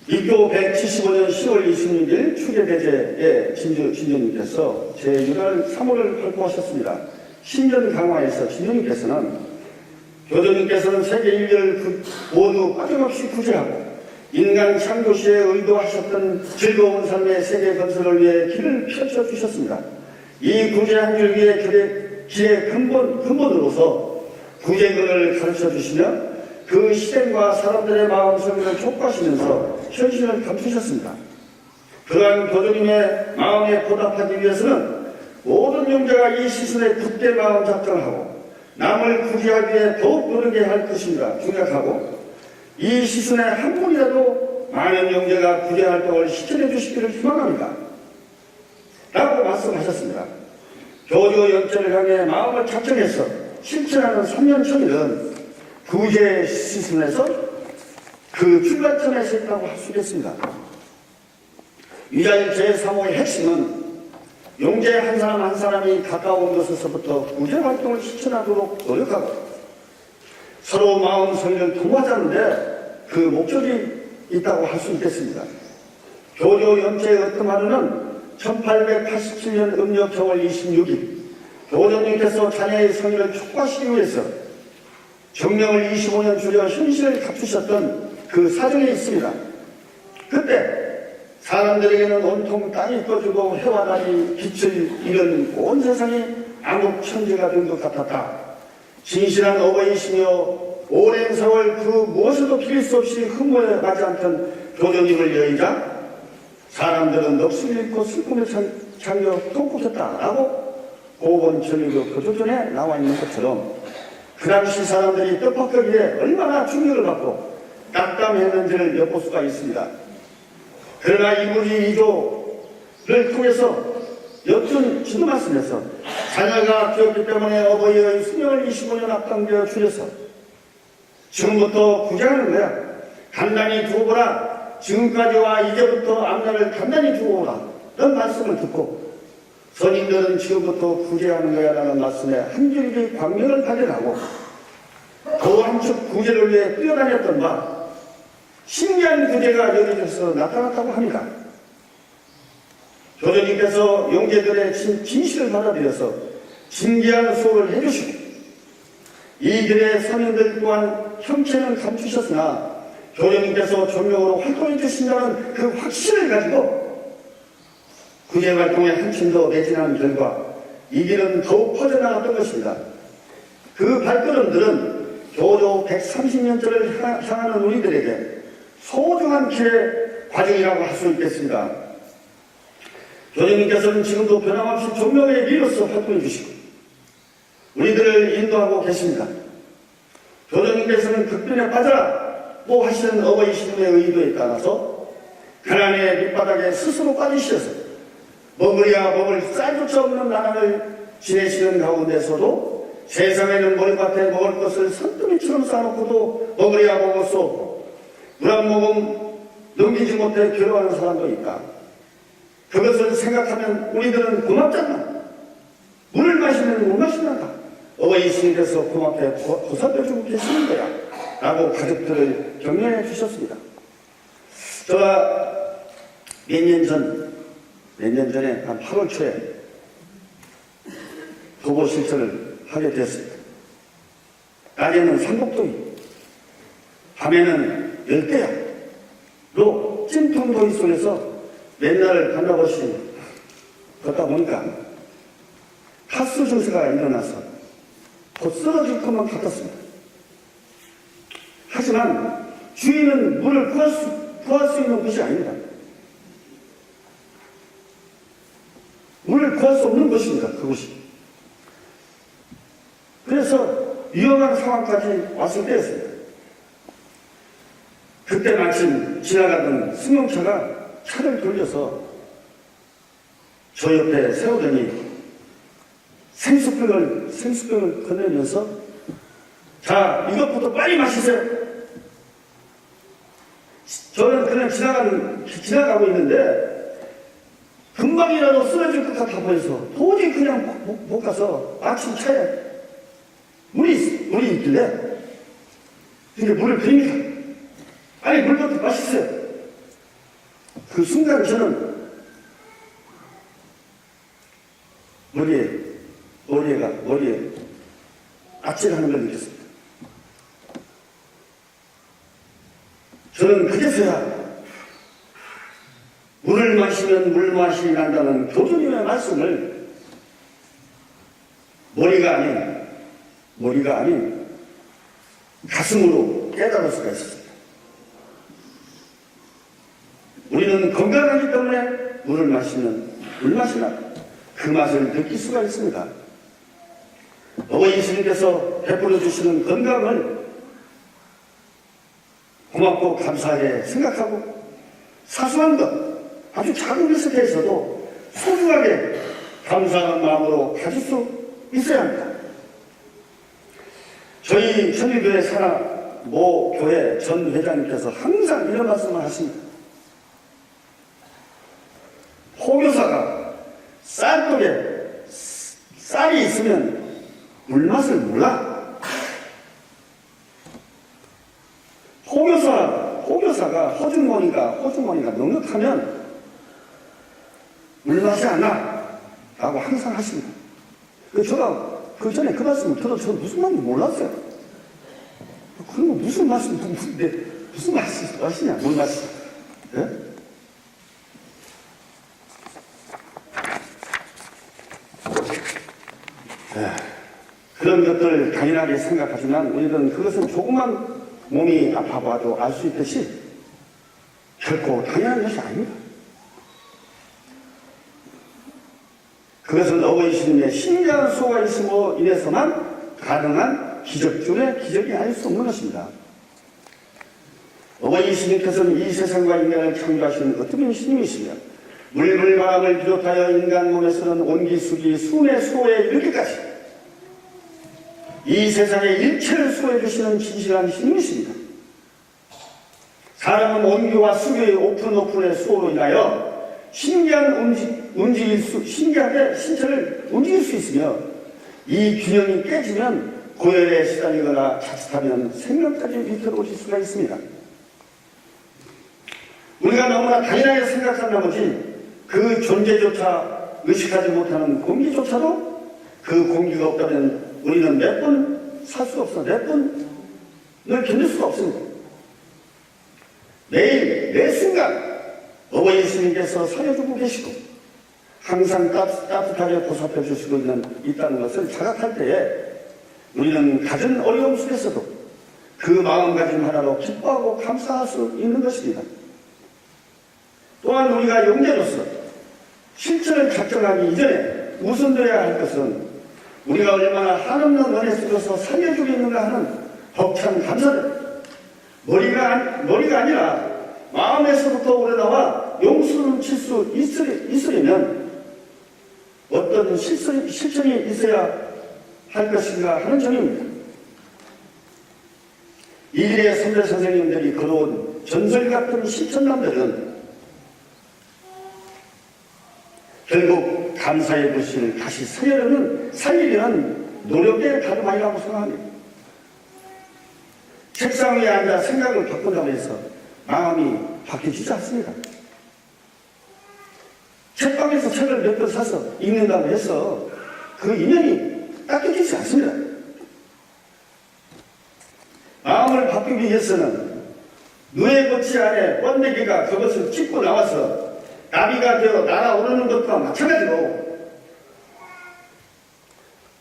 입교 175년 10월 26일 추계대제의 진주님께서 제6월 3월을 발표하셨습니다. 신전 강화에서 진주님께서는 교주님께서는 세계 인류를 모두 빠짐없이 구제하고 인간 창조시에 의도하셨던 즐거운 삶의 세계 건설을 위해 길을 펼쳐주셨습니다. 이 구제 한 줄기의 길의 근본으로서 구제근을 가르쳐주시며 그 시대과 사람들의 마음속을 촉구하시면서 현실을 감추셨습니다. 그러한 교주님의 마음에 보답하기 위해서는 모든 용자가 이 시선에 굳게 마음 작정을 하고 남을 구제하기 위해 더욱 노력해야 할 것입니다. 중요하고 이 시선에 한 분이라도 많은 용자가 구제 활동을 실천해 주시기를 희망합니다. 라고 말씀하셨습니다. 교주 연전을 향해 마음을 작정해서 실천하는 3년 천일은 구제 시선에서 그 출발점에 있다고 할 수 있겠습니다. 위자일 제3호의 핵심은 용제 한 사람 한 사람이 가까운 곳에서부터 구제 활동을 실천하도록 노력하고 서로 마음 소리를 통하자는데 그 목적이 있다고 할 수 있겠습니다. 교조 연제의 어떤 하루는 1887년 음력 정월 26일 교조님께서 자녀의 성의를 촉구하시기 위해서 정령을 25년 줄여 현실을 갖추셨던 그 사정이 있습니다. 그때 사람들에게는 온통 땅이 꺼지고 해와 달이 빛을 잃은 온 세상이 암흑천지가 된 것 같았다. 진실한 어버이시며 오랜 세월 그 무엇에도 빌릴 수 없이 흠모에 가지 않던 교조님을 여의자 사람들은 넋을 잃고 슬픔에 잠겨 통곡했다라고 고본 전리교 교조전에 나와 있는 것처럼 그 당시 사람들이 떡밥거기에 얼마나 충격을 받고 낙담했는지를 엿볼 수가 있습니다. 그러나 이분이 이조를 통해서 역전 지도 말씀에서 자녀가 되었기 때문에 어버이의 수명을 25년 앞당겨 줄여서 지금부터 구제하는 거야. 단단히 두고 보라. 지금까지와 이제부터 앞날을 단단히 두고 오라. 이런 말씀을 듣고 선인들은 지금부터 구제하는 거야 라는 말씀에 한 줄기 광명을 발견하고 더 한축 구제를 위해 뛰어다녔던 바 신기한 구제가 여기저기서 나타났다고 합니다. 교주님께서 용제들의 진실을 받아들여서 진기한 수업을 해주시고 이 길의 선인들 또한 형체는 감추셨으나 교주님께서 조명으로 활동해 주신다는 그 확신을 가지고 구제 활동에 한층 더 매진한 결과 이 길은 더욱 퍼져나갔던 것입니다. 그 발걸음들은 교조 130년째를 향하는 우리들에게 소중한 길의 과정이라고 할 수 있겠습니다. 교주님께서는 지금도 변함없이 종명의 리로서 활동해 주시고 우리들을 인도하고 계십니다. 교주님께서는 극변에 빠져라 뭐 하시는 어버이 신의 의도에 따라서 가난의 밑바닥에 스스로 빠지셔서 먹으랴 먹을 쌀조차 없는 나날을 지내시는 가운데서도 세상에는 머리밭에 먹을 것을 산더미처럼 쌓아놓고도 먹으리야 먹을 수 없고 물 한 모금 넘기지 못해 괴로워하는 사람도 있다. 그것을 생각하면 우리들은 고맙잖아. 물을 마시면 못 마신단다. 어버이 스님께서 고맙게 보살펴주고 계시는 거야 라고 가족들을 격려해 주셨습니다. 제가 몇 년 전에 한 8월 초에 도보 실천을 하게 되었습니다. 낮에는 삼복도이, 밤에는 열대야로 찜통도이 속에서 맨날 간다고시 걷다 보니까 가스 증세가 일어나서 곧 쓰러질 것만 같았습니다. 하지만 주인은 물을 구할 수 있는 것이 아닙니다. 물을 구할 수 없는 것입니다. 그것이. 그래서 위험한 상황까지 왔을 때였습니다. 그때 마침 지나가던 승용차가 차를 돌려서 저 옆에 세우더니 생수병을 건네면서 자, 이것부터 빨리 마시세요. 저는 그냥 지나가고 있는데 금방이라도 쓰러질 것 같아 보여서 도저히 그냥 못 가서 마침 차에 물이 있길래 그러니까 물을 드립니다. 빨리 물부터 마시세요. 그 순간 저는 머리에 아찔하는 걸 느꼈습니다. 저는 그제서야 물을 마시면 물맛이 난다는 교주님의 말씀을 머리가 아닌 가슴으로 깨달을 수가 있었습니다. 우리는 건강하기 때문에 물을 마시면 물맛이 나고 그 맛을 느낄 수가 있습니다. 어버이 스님께서 베풀어 주시는 건강을 고맙고 감사하게 생각하고 사소한 것, 아주 작은 것에 대해서도 소중하게 감사하는 마음으로 가질 수 있어야 합니다. 저희 천일교회 산하 모 교회 전 회장님께서 항상 이런 말씀을 하십니다. 호교사가 쌀독에 쌀이 있으면 물맛을 몰라. 호교사가 호주머니가 넉넉하면 물맛이 안 나. 라고 항상 하십니다. 제가 그 전에 그 말씀을 들어서 저는 무슨 말인지 몰랐어요. 그러면 무슨 맛이냐, 물맛이. 예? 그런 것들 당연하게 생각하지만 우리는 그것은 조금만 몸이 아파봐도 알 수 있듯이 결코 당연한 것이 아닙니다. 그것은 어버이 스님의 신기한 수호가 있음으로 인해서만 가능한 기적 중에 기적이 아닐 수 없는 것입니다. 어버이 스님께서는 이 세상과 인간을 창조하신 어떤 스님이시며 물불바람을 비롯하여 인간 몸에서는 온기수기 순의 수호에 이르기까지 이 세상의 일체를 수호해 주시는 진실한 스님이십니다. 사람은 온기와 수교의 오픈의 수호로 인하여 신기하게 신체를 움직일 수 있으며 이 균형이 깨지면 고열에 시달리거나 자칫하면 생명까지 위태로워질 수가 있습니다. 우리가 너무나 당연하게 생각한 나머지 그 존재조차 의식하지 못하는 공기조차도 그 공기가 없다면 우리는 몇 분 살 수가 없어. 몇 분을 견딜 수가 없습니다. 매일 매 순간 어버이 스님께서 살려주고 계시고 항상 따뜻하게 보살펴 주시고 있다는 것을 자각할 때에 우리는 갖은 어려움 속에서도 그 마음가짐 하나로 기뻐하고 감사할 수 있는 것입니다. 또한 우리가 용제로서 실천을 작정하기 이전에 우선되어야 할 것은 우리가 얼마나 한없는 은혜 속에서 살려주고 있는가 하는 벅찬 감사를 머리가 아니라 마음에서부터 우러나와 용수를 칠 수 있으려면 어떤 실천이 있어야 할 것인가 하는 점입니다. 이들의 선배 선생님들이 걸어온 전설 같은 실천남들은 결국 감사의 불씨를 다시 살리려는 노력의 다름아니라고 생각합니다. 책상 위에 앉아 생각을 바꾼다고 해서 마음이 바뀌지 않습니다. 책방에서 책을 몇 권 사서 읽는다고 해서 그 인연이 닦여지지 않습니다. 마음을 바꾸기 위해서는 누에 걷지 아래 번데기가 그것을 찢고 나와서 나비가 되어 날아오르는 것과 마찬가지로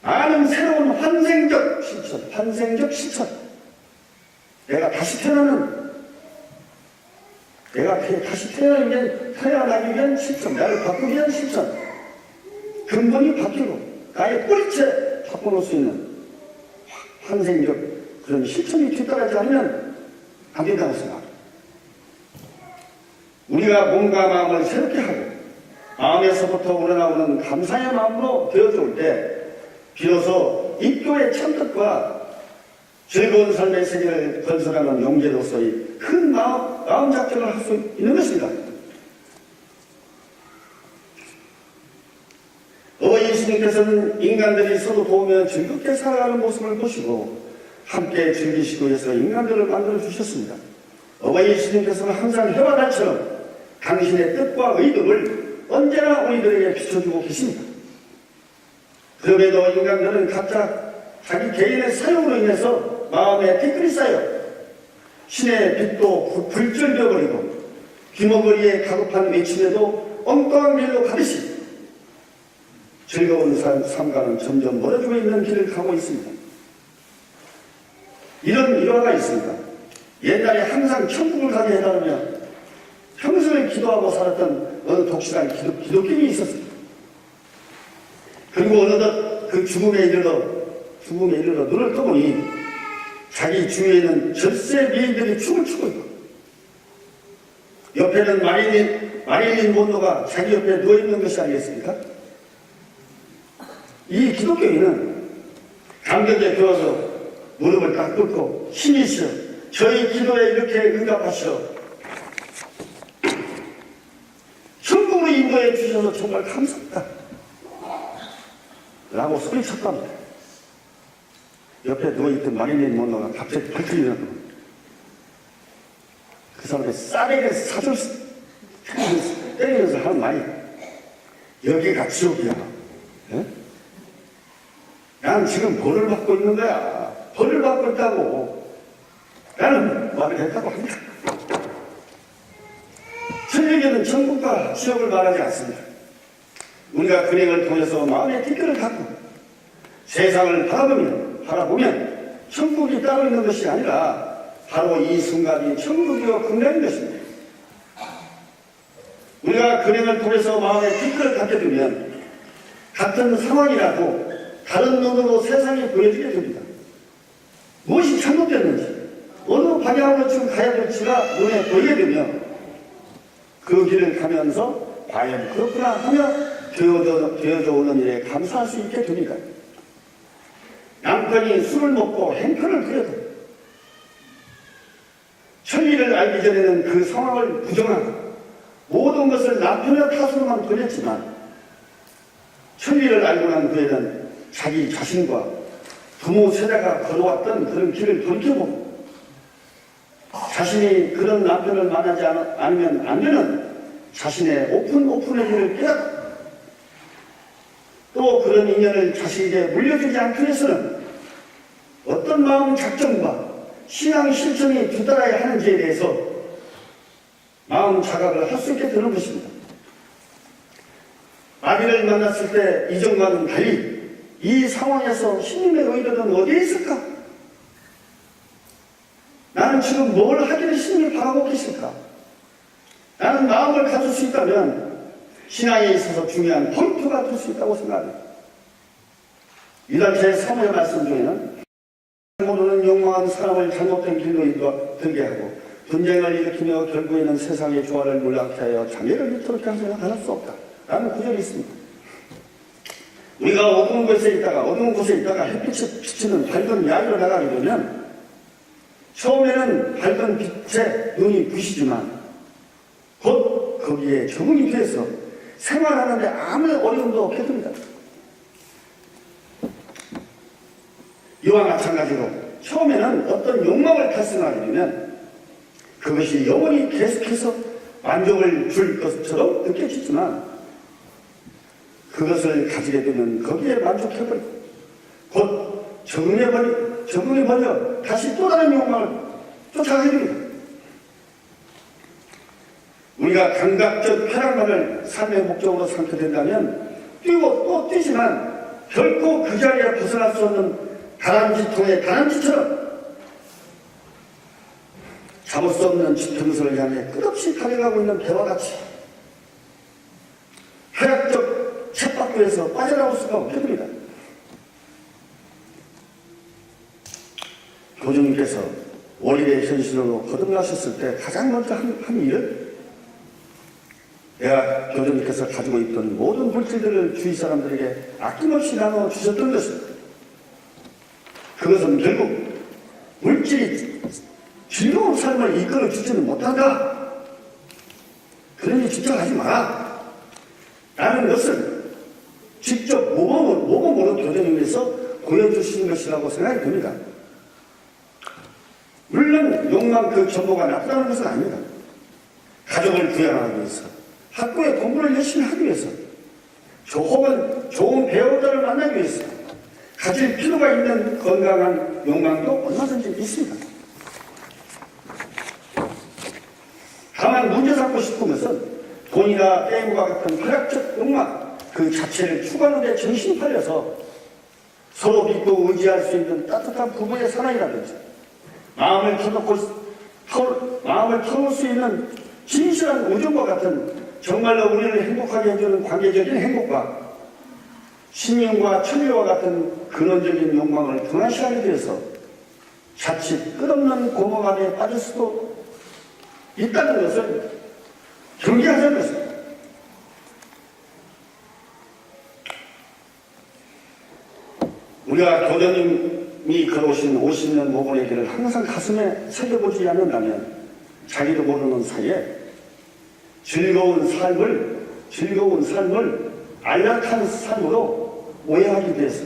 많은 새로운 환생적 실천, 내가 다시 태어나기 위한 실천, 나를 바꾸기 위한 실천, 근본이 바뀌고 나의 뿌리채 바꿔놓을 수 있는 환생적 그런 실천이 뒤따르지 않으면 안 된다고 생각합니다. 우리가 몸과 마음을 새롭게 하고 마음에서부터 우러나오는 감사의 마음으로 되어줄 때 비로소 입교의 참뜻과 즐거운 삶의 세계를 건설하는 용기로서의 큰 마음 작전을 할 수 있는 것입니다. 어버이 예수님께서는 인간들이 서로 도우며 즐겁게 살아가는 모습을 보시고 함께 즐기시기 위해서 인간들을 만들어 주셨습니다. 어버이 예수님께서는 항상 해와 달처럼 당신의 뜻과 의도를 언제나 우리들에게 비춰주고 계십니다. 그럼에도 인간들은 각자 자기 개인의 사용으로 인해서 마음에 댓글이 쌓여 신의 빛도 불절되어버리고 귀머거리에 가급한 외침에도 엉뚱한 길로 가듯이 즐거운 삶과는 점점 멀어지고 있는 길을 가고 있습니다. 이런 일화가 있습니다. 옛날에 항상 천국을 가게 해달라며 평소에 기도하고 살았던 어느 독실한 기독교인이 있었습니다. 그리고 어느덧 그 죽음에 이르러 눈을 떠보니 자기 주위에 있는 절세 미인들이 춤을 추고 있고 옆에는 마릴린 monroe가 자기 옆에 누워있는 것이 아니겠습니까? 이 기독교인은 감격에 겨워서 무릎을 딱 꿇고 신이시여 저희 기도에 이렇게 응답하시어 천국으로 인도해 주셔서 정말 감사합니다 라고 소리쳤답니다. 옆에 누워있던 마릴린 monroe가 갑자기 발길이 일어나고 그 사람의 싸대기를 사줄 때리면서 하는 말이 여기가 지옥이야. 에? 난 지금 벌을 받고 있는 거야. 벌을 받고 있다고. 라는 말을 했다고 합니다. 천주교는 천국과 지옥을 말하지 않습니다. 우리가 근행을 통해서 마음의 티끌을 갖고 세상을 바라보면 천국이 따로 있는 것이 아니라 바로 이 순간이 천국이요 긍량인 것입니다. 우리가 근행을 통해서 마음의 티끌을 갖게 되면 같은 상황이라도 다른 눈으로 세상이 보여지게 됩니다. 무엇이 잘못됐는지 어느 방향으로 지금 가야 될지가 눈에 보이게 되면 그 길을 가면서 과연 그렇구나 하며 되어져 오는 일에 감사할 수 있게 됩니다. 남편이 술을 먹고 행편을 부려도 천리를 알기 전에는 그 상황을 부정하고 모든 것을 남편의 탓으로만 돌렸지만 천리를 알고 난 후에는 자기 자신과 부모 세대가 걸어왔던 그런 길을 돌이켜보고 자신이 그런 남편을 만나지 않으면 안 되는 자신의 오픈의 길을 깨닫고 또 그런 인연을 자신에게 물려주지 않기 위해서는 어떤 마음 작정과 신앙 실천이 뒤따라야 하는지에 대해서 마음 자각을 할 수 있게 되는 것입니다. 아비를 만났을 때 이전과는 달리 이 상황에서 신님의 의도는 어디에 있을까? 나는 지금 뭘 하기를 신님이 바라고 계실까? 나는 마음을 가질 수 있다면 신앙에 있어서 중요한 포인트가 될 수 있다고 생각합니다. 이달 제 3회 말씀 중에는 모르는 욕망한 사람을 잘못된 길로 들게 하고 분쟁을 일으키며 결국에는 세상의 조화를 몰락케 하여 장애를 이토록 하지 않을 수 없다 라는 구절이 있습니다. 우리가 어두운 곳에 있다가 햇빛이 비치는 밝은 야외로 나가게 되면 처음에는 밝은 빛에 눈이 부시지만 곧 거기에 적응이 돼서 생활하는데 아무 어려움도 없게 됩니다. 이와 마찬가지로 처음에는 어떤 욕망을 달성하게 되면 그것이 영원히 계속해서 만족을 줄 것처럼 느껴지지만 그것을 가지게 되면 거기에 만족해버리고 곧 적응해버려 다시 또 다른 욕망을 쫓아가게 됩니다. 우리가 감각적 쾌락만을 삶의 목적으로 삼게 된다면 뛰고 또 뛰지만 결코 그 자리에 벗어날 수 없는 다람쥐통의 다람쥐처럼 잡을 수 없는 지평선을 향해 끝없이 달려가고 있는 배와 같이 쾌락적 쳇바퀴에서 빠져나올 수가 없게 됩니다. 교주님께서 원리의 현실로 거듭나셨을 때 가장 먼저 한 일은 내가 교주님께서 가지고 있던 모든 물질들을 주위 사람들에게 아낌없이 나눠 주셨던 것입니다. 그것은 결국 물질이 즐거운 삶을 이끌어 주지는 못한다. 그러니 집착하지 마라. 라는 것을 직접 모범으로 교주님께서 보여주시는 것이라고 생각이 듭니다. 물론 욕망 그 전부가 나쁘다는 것은 아닙니다. 가족을 부양하기 위해서, 학교에 공부를 열심히 하기 위해서, 혹은 좋은 배우자를 만나기 위해서 가질 필요가 있는 건강한 욕망도 얼마든지 있습니다. 다만 문제 삼고 싶은 것은 돈이나 게임과 같은 쾌락적 욕망 그 자체를 추구하는 데 정신이 팔려서 서로 믿고 의지할 수 있는 따뜻한 부부의 사랑이라든지 마음을 터놓을 수 있는 진실한 우정과 같은 정말로 우리를 행복하게 해주는 관계적인 행복과 신념과 천리와 같은 근원적인 욕망을 등한시하게 되어서 자칫 끝없는 공허감에 빠질 수도 있다는 것을 경계하자는 것입니다. 우리가 교주님이 걸어오신 50년 모범의 길을 항상 가슴에 새겨보지 않는다면 자기도 모르는 사이에 즐거운 삶을 안락한 삶으로 오해하기 위해서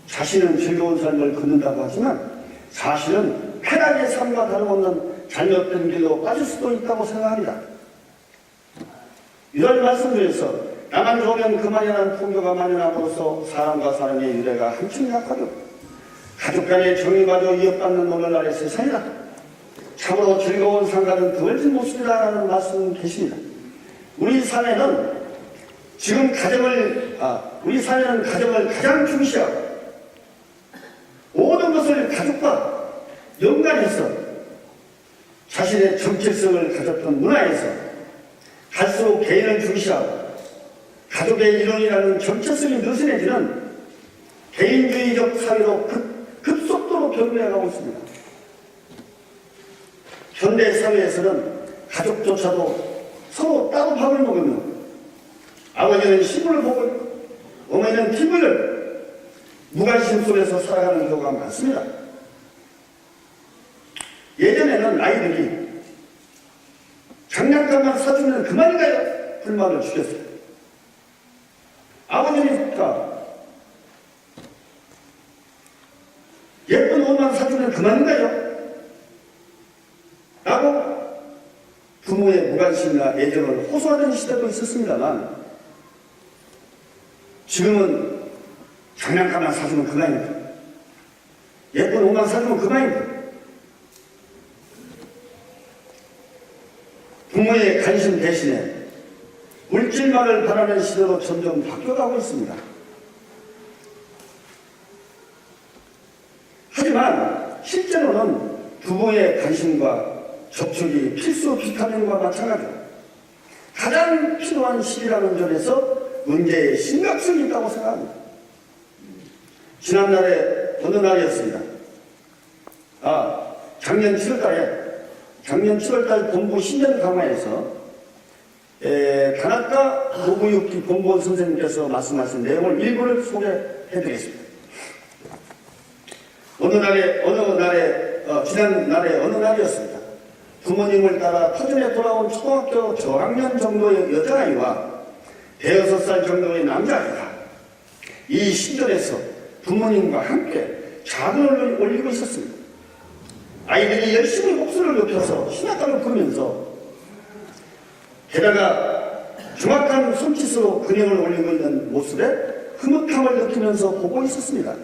자신은 즐거운 삶을 걷는다고 하지만 사실은 쾌락의 삶과 다름없는 잘못된 길로 빠질 수도 있다고 생각합니다. 이런 말씀 중에서 나만 좋으면 그만이라는 풍조가 만연함으로써 사람과 사람의 유대가 한층 약화되고 가족 간의 정의마저 이어받는 오늘날의 세상이다. 참으로 즐거운 상가는 드물진 모습이다라는 말씀 계십니다. 우리 사회는 가정을 가장 중시하고 모든 것을 가족과 연관해서 자신의 정체성을 가졌던 문화에서 갈수록 개인을 중시하고 가족의 일원이라는 정체성이 느슨해지는 개인주의적 사회로 급속도로 변해가고 있습니다. 현대 사회에서는 가족조차도 서로 따로 밥을 먹으며 아버지는 신문을 보고 있고 어머니는 TV를 무관심 속에서 살아가는 경우가 많습니다. 예전에는 아이들이 장난감만 사주면 그만인가요? 불만을 주겠어요. 아버지니까 예쁜 옷만 사주면 그만인가요? 라고 부모의 무관심이나 애정을 호소하던 시대도 있었습니다만 지금은 장난감만 사주면 그만입니다. 예쁜 옷만 사주면 그만입니다. 부모의 관심 대신에 물질만을 바라는 시대로 점점 바뀌어가고 있습니다. 하지만 실제로는 부모의 관심과 접촉이 필수 비타민과 마찬가지로 가장 필요한 시기라는 점에서 문제의 심각성이 있다고 생각합니다. 지난날에 어느 날이었습니다. 작년 7월달 본부 신년 강화에서 단학과 노무육기 본본 선생님께서 말씀하신 내용을 일부를 소개해드리겠습니다. 지난날에 어느 날이었습니다. 부모님을 따라 터전에 돌아온 초등학교 저학년 정도의 여자아이와 5살 정도의 남자아이가 이 신전에서 부모님과 함께 자금을 올리고 있었습니다. 아이들이 열심히 목소리를 높여서 신학가를 부르면서 게다가 정확한 손짓으로 근형을 올리고 있는 모습에 흐뭇함을 느끼면서 보고 있었습니다.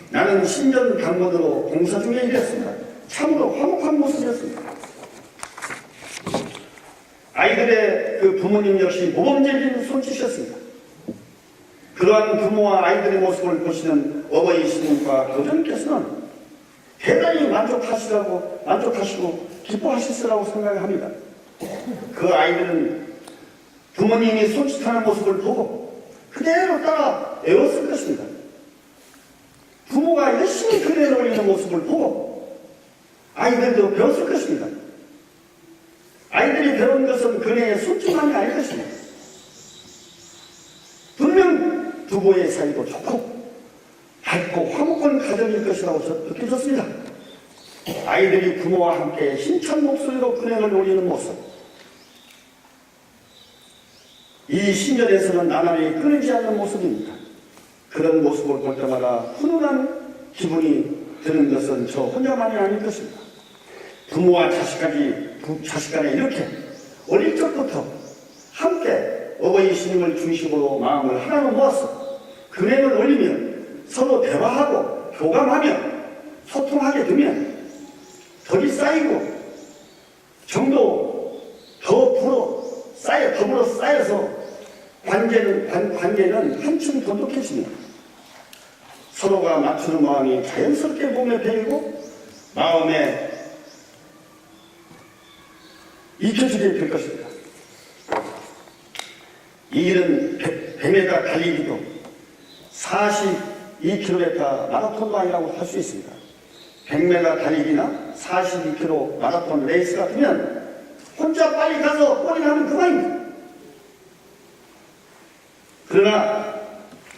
나는 신전 당번으로 봉사 중에 일했습니다. 참으로 화목한 모습이었습니다. 아이들의 그 부모님 역시 모범적인 손짓이었습니다. 그러한 부모와 아이들의 모습을 보시는 어버이 신님과 교주님께서는 대단히 만족하시고 기뻐하셨으라고 생각합니다. 그 아이들은 부모님이 손짓하는 모습을 보고 그대로 따라 외웠을 것입니다. 부모가 열심히 그대를 올리는 모습을 보고 아이들도 배웠을 것입니다. 아이들이 배운 것은 그네의 손짓만이 아닐 것입니다. 분명 부부의 사이도 좋고 밝고 화목한 가정일 것이라고 느껴졌습니다. 아이들이 부모와 함께 힘찬 목소리로 근행을 올리는 모습, 이 신전에서는 나날이 끊이지 않는 모습입니다. 그런 모습을 볼 때마다 훈훈한 기분이 드는 것은 저 혼자만이 아닐 것입니다. 부모와 자식 간에 이렇게 어릴 적부터 함께 어버이 스님을 중심으로 마음을 하나로 모아서 근행을 올리며 서로 대화하고 교감하며 소통하게 되면 덕이 쌓이고 정도 더불어 쌓여서 관계는 한층 돈독해지며 서로가 맞추는 마음이 자연스럽게 몸에 배이고 마음에 익혀지게 될 것입니다. 이 일은 100m 달리기도 42km 마라톤도 아니라고 할 수 있습니다. 100m 달리기나 42km 마라톤 레이스 같으면 혼자 빨리 가서 꼬리하면 그만입니다. 그러나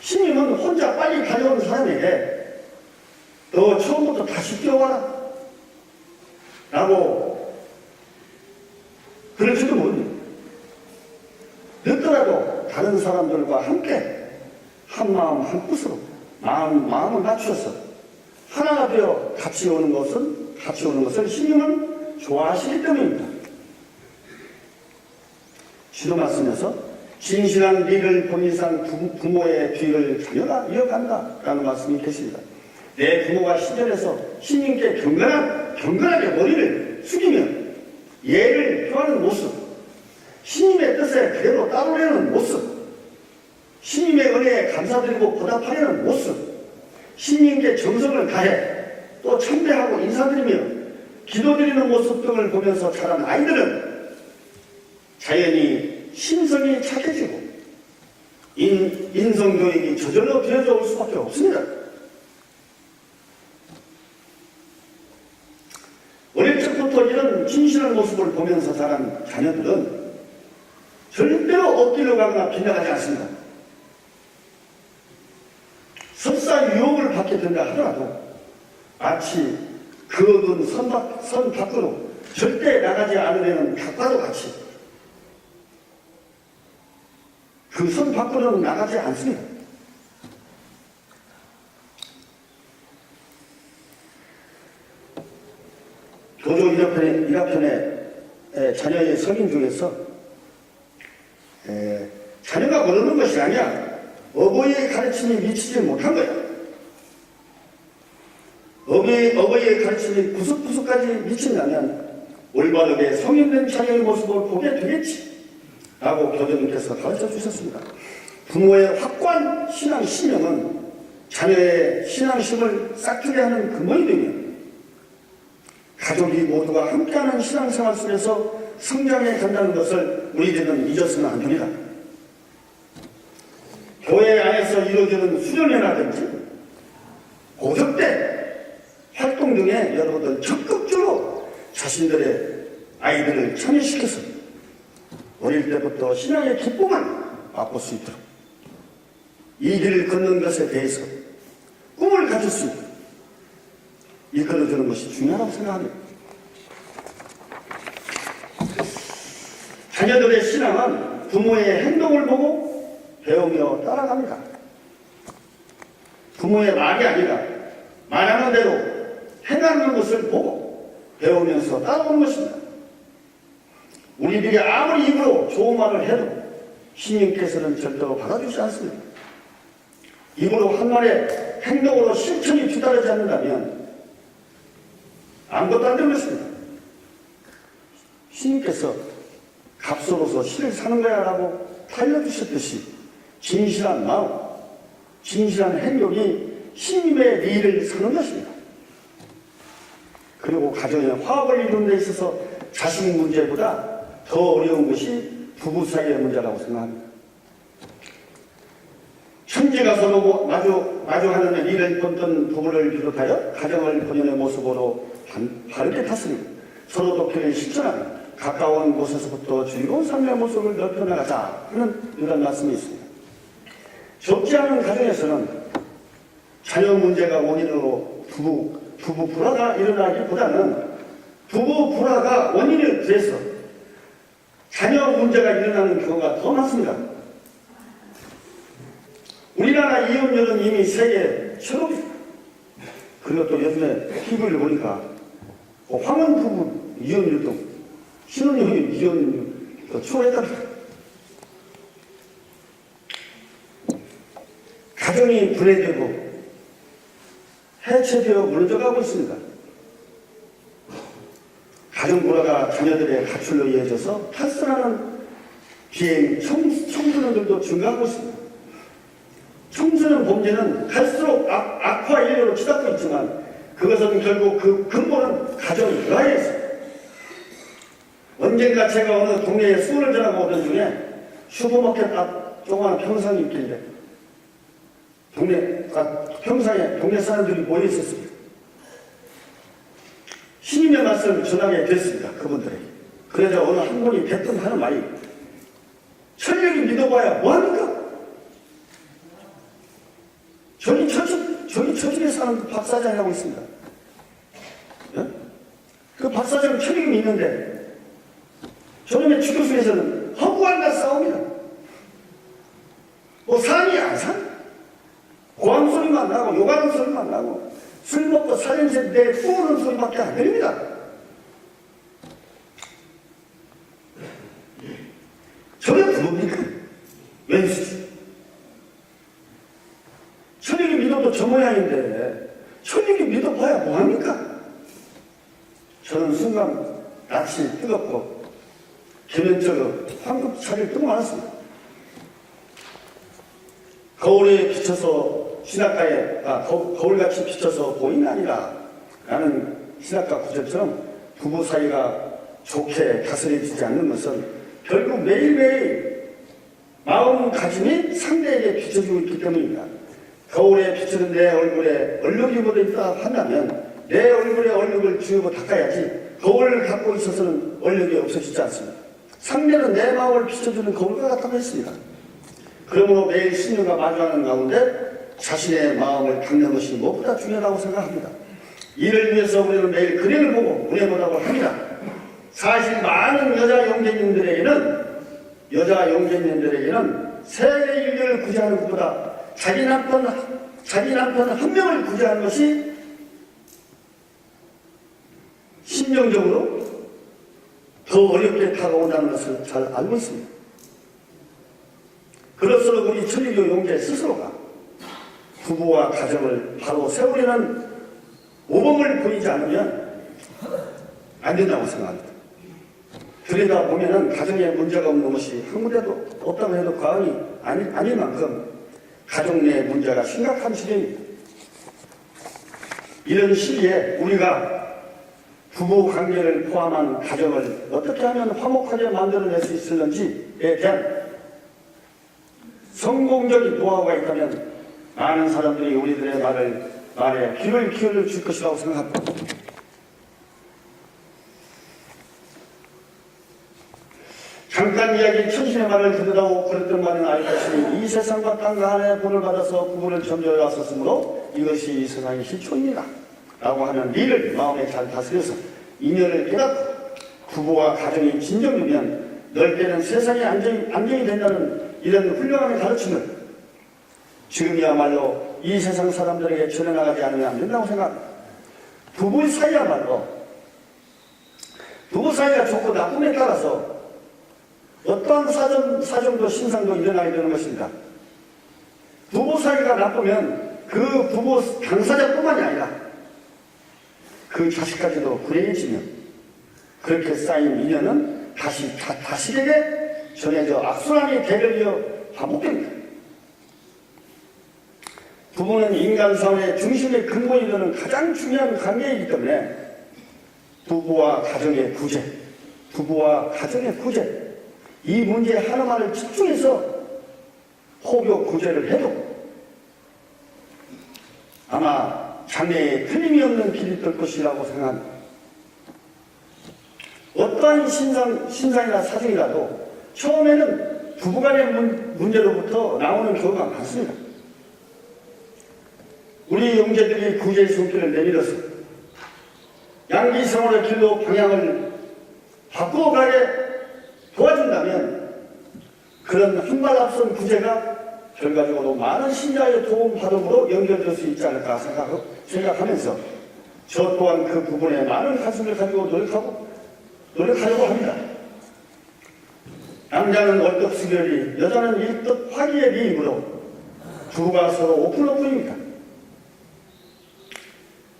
신님은 혼자 빨리 달려온 사람에게 너 처음부터 다시 뛰어와라 라고 그럴지도 모릅니다. 늦더라도 다른 사람들과 함께 한 마음 한 뜻으로 마음을 맞추어서 하나가 되어 같이 오는 것을 신님은 좋아하시기 때문입니다. 시도 말씀에서 진실한 리를 본 이상 부모의 뒤를 자녀가 이어간다 라는 말씀이 계십니다. 내 부모가 신전에서 신님께 경건하게 머리를 숙이며 예를 표하는 모습, 신님의 뜻에 그대로 따르려는 모습, 신님의 은혜에 감사드리고 보답하려는 모습, 신님께 정성을 다해 또 참배하고 인사드리며 기도드리는 모습 등을 보면서 자란 아이들은 자연히 심성이 착해지고 인성교육이 저절로 되어져 올 수밖에 없습니다. 어릴 적부터 이런 진실한 모습을 보면서 자란 자녀들은 절대로 엎드려 가거나 빗나가지 않습니다. 설사 유혹을 받게 된다 하더라도 마치 그 어두운 선 밖으로 절대 나가지 않으려는 닭과도 같이 그 선 밖으로는 나가지 않습니다. 교조 1화편의 자녀의 성인 중에서 자녀가 모르는 것이 아니야 어버이의 가르침이 미치지 못한 거야. 어버이의 가르침이 구석구석까지 미친다면 올바르게 성인된 자녀의 모습을 보게 되겠지 라고 교주님께서 가르쳐 주셨습니다. 부모의 확고한 신앙 신념은 자녀의 신앙심을 싹트게 하는 근본이 되며 가족이 모두가 함께하는 신앙생활 속에서 성장해 간다는 것을 우리들은 잊어서는 안 됩니다. 교회 안에서 이루어지는 수련회라든지 고적대 활동 등에 여러분들 적극적으로 자신들의 아이들을 참여시켜서 어릴 때부터 신앙의 기쁨을 맛볼 수 있도록 이 길을 걷는 것에 대해서 꿈을 가질 수 있도록 이끌어주는 것이 중요하다고 생각합니다. 자녀들의 신앙은 부모의 행동을 보고 배우며 따라갑니다. 부모의 말이 아니라 말하는 대로 행하는 것을 보고 배우면서 따라오는 것입니다. 우리들이 아무리 입으로 좋은 말을 해도 신님께서는 절대로 받아주지 않습니다. 입으로 한 말에 행동으로 실천이 뒤따르지 않는다면 아무것도 안 되는 것입니다. 신님께서 값으로서 실을 사는 거야 라고 알려주셨듯이 진실한 마음, 진실한 행동이 신님의 리를 사는 것입니다. 그리고 가정의 화합을 이루는 데 있어서 자식 문제보다 더 어려운 것이 부부 사이의 문제라고 생각합니다. 천지 가서 마주하는 일을 돕던 부부를 비롯하여 가정을 본연의 모습으로 바르게 탔습니다. 서로 도피를 실천하며 가까운 곳에서부터 즐거운 삶의 모습을 넓혀나가자 하는 이런 말씀이 있습니다. 적지 않은 가정에서는 자녀 문제가 원인으로 부부 불화가 일어나기보다는 부부 불화가 원인이 돼서 자녀 문제가 일어나는 경우가 더 많습니다. 우리나라 이혼율은 이미 세계 최고입니다. 그리고 또 요즘에 TV를 보니까 황혼 부부 이혼율도 신혼여행 이혼율도 초월했답니다. 가정이 분해되고 해체되어 무너져가고 있습니다. 가정 불화가 자녀들의 가출로 이어져서 탈선하는 비행 청소년들도 증가하고 있습니다. 청소년 범죄는 갈수록 악화 일로로 치닫고 있지만 그것은 결국 그 근본은 가정 불화였습니다. 언젠가 제가 어느 동네에 수원을 지나고 오던 중에 슈퍼마켓 앞 조그마한 평상이 있길래 평상에 동네 사람들이 모여 있었습니다. 신임의 말씀을 전하게 됐습니다. 그분들에게. 그래서 어느 한 분이 대뜸 하는 말이 천력이 믿어봐야 뭐합니까? 저기 처집에 사는 그 박사장이라고 있습니다. 네? 그 박사장은 천력이 믿는데 저놈의 주교수에서는 허구한다 싸웁니다. 뭐 산이 안 산? 고함 소리만 나고 욕하는 소리만 나고 술 먹고 살림새 내 후우는 소리밖에 안 들립니다. 저게 부모입니까? 왼수지. 천육이 믿어도 저 모양인데 천육이 믿어봐야 뭐합니까? 저는 순간 낯이 뜨겁고 계면적으로 황급차를 뜨고 말았습니다. 거울에 비춰서 신학가에 거울같이 비춰서 보이나니라 라는 신학가 구절처럼 부부 사이가 좋게 다스려지지 않는 것은 결국 매일매일 마음가짐이 상대에게 비춰주고 있기 때문입니다. 거울에 비추는 내 얼굴에 얼룩이 묻어있다 한다면 내 얼굴에 얼룩을 지우고 닦아야지 거울을 갖고 있어서는 얼룩이 없어지지 않습니다. 상대는 내 마음을 비춰주는 거울과 같다고 했습니다. 그러므로 매일 신녀가 마주하는 가운데 자신의 마음을 닦는 것이 무엇보다 중요하다고 생각합니다. 이를 위해서 우리는 매일 그림을 보고 은혜보다고 합니다. 사실 많은 여자 용제님들에게는 세계 인류를 구제하는 것보다 자기 남편 한 명을 구제하는 것이 심정적으로 더 어렵게 다가온다는 것을 잘 알고 있습니다. 그럴수록 우리 천주교 용제 스스로가 부부와 가정을 바로 세우려는 모범을 보이지 않으면 안 된다고 생각합니다. 들여다보면 가정에 문제가 없는 것이 한 군데도 없다고 해도 과언이 아닐 만큼 가정 내 문제가 심각한 시대입니다. 이런 시기에 우리가 부부 관계를 포함한 가정을 어떻게 하면 화목하게 만들어낼 수 있을는지에 대한 성공적인 노하우가 있다면 많은 사람들이 우리들의 말에 귀를 기울여 것이라고 생각합니다. 잠깐 이야기 천신의 말을 들으라고 그랬던 말은 알 것이니 이 세상과 땅과 하늘의 본을 받아서 구분을 점지하여 왔었으므로 이것이 이 세상의 실존이다 라고 하는 리를 마음에 잘 다스려서 인연을 깨닫고 부부와 가정이 진정되면 넓게는 세상이 안정이 된다는 이런 훌륭한 가르침을 지금이야말로 이 세상 사람들에게 전해나가지 않으면 안 된다고 생각합니다. 부부 사이야말로 부부 사이가 좋고 나쁨에 따라서 어떠한 사정도 신상도 일어나게 되는 것입니다. 부부 사이가 나쁘면 그 부부 당사자뿐만이 아니라 그 자식까지도 불행해지면 그렇게 쌓인 인연은 다시 자식에게 전해져 악순환이 대를 이어 반복됩니다. 부부는 인간 사회의 중심의 근본이 되는 가장 중요한 관계이기 때문에 부부와 가정의 구제, 이 문제 하나만을 집중해서 호교 구제를 해도 아마 장래에 틀림이 없는 길이 될 것이라고 생각합니다. 어떠한 신상이나 사정이라도 처음에는 부부간의 문제로부터 나오는 경우가 많습니다. 우리 형제들이 구제의 손길을 내밀어서 양기성원의 길로 방향을 바꾸어가게 도와준다면 그런 한 발 앞선 구제가 결과적으로 많은 신자의 도움받음으로 연결될 수 있지 않을까 생각하면서 저 또한 그 부분에 많은 가슴을 가지고 노력하려고 합니다. 남자는 월급수결이, 여자는 일뜻 화기의 미임으로 부부가 서로 오픈오픈입니다.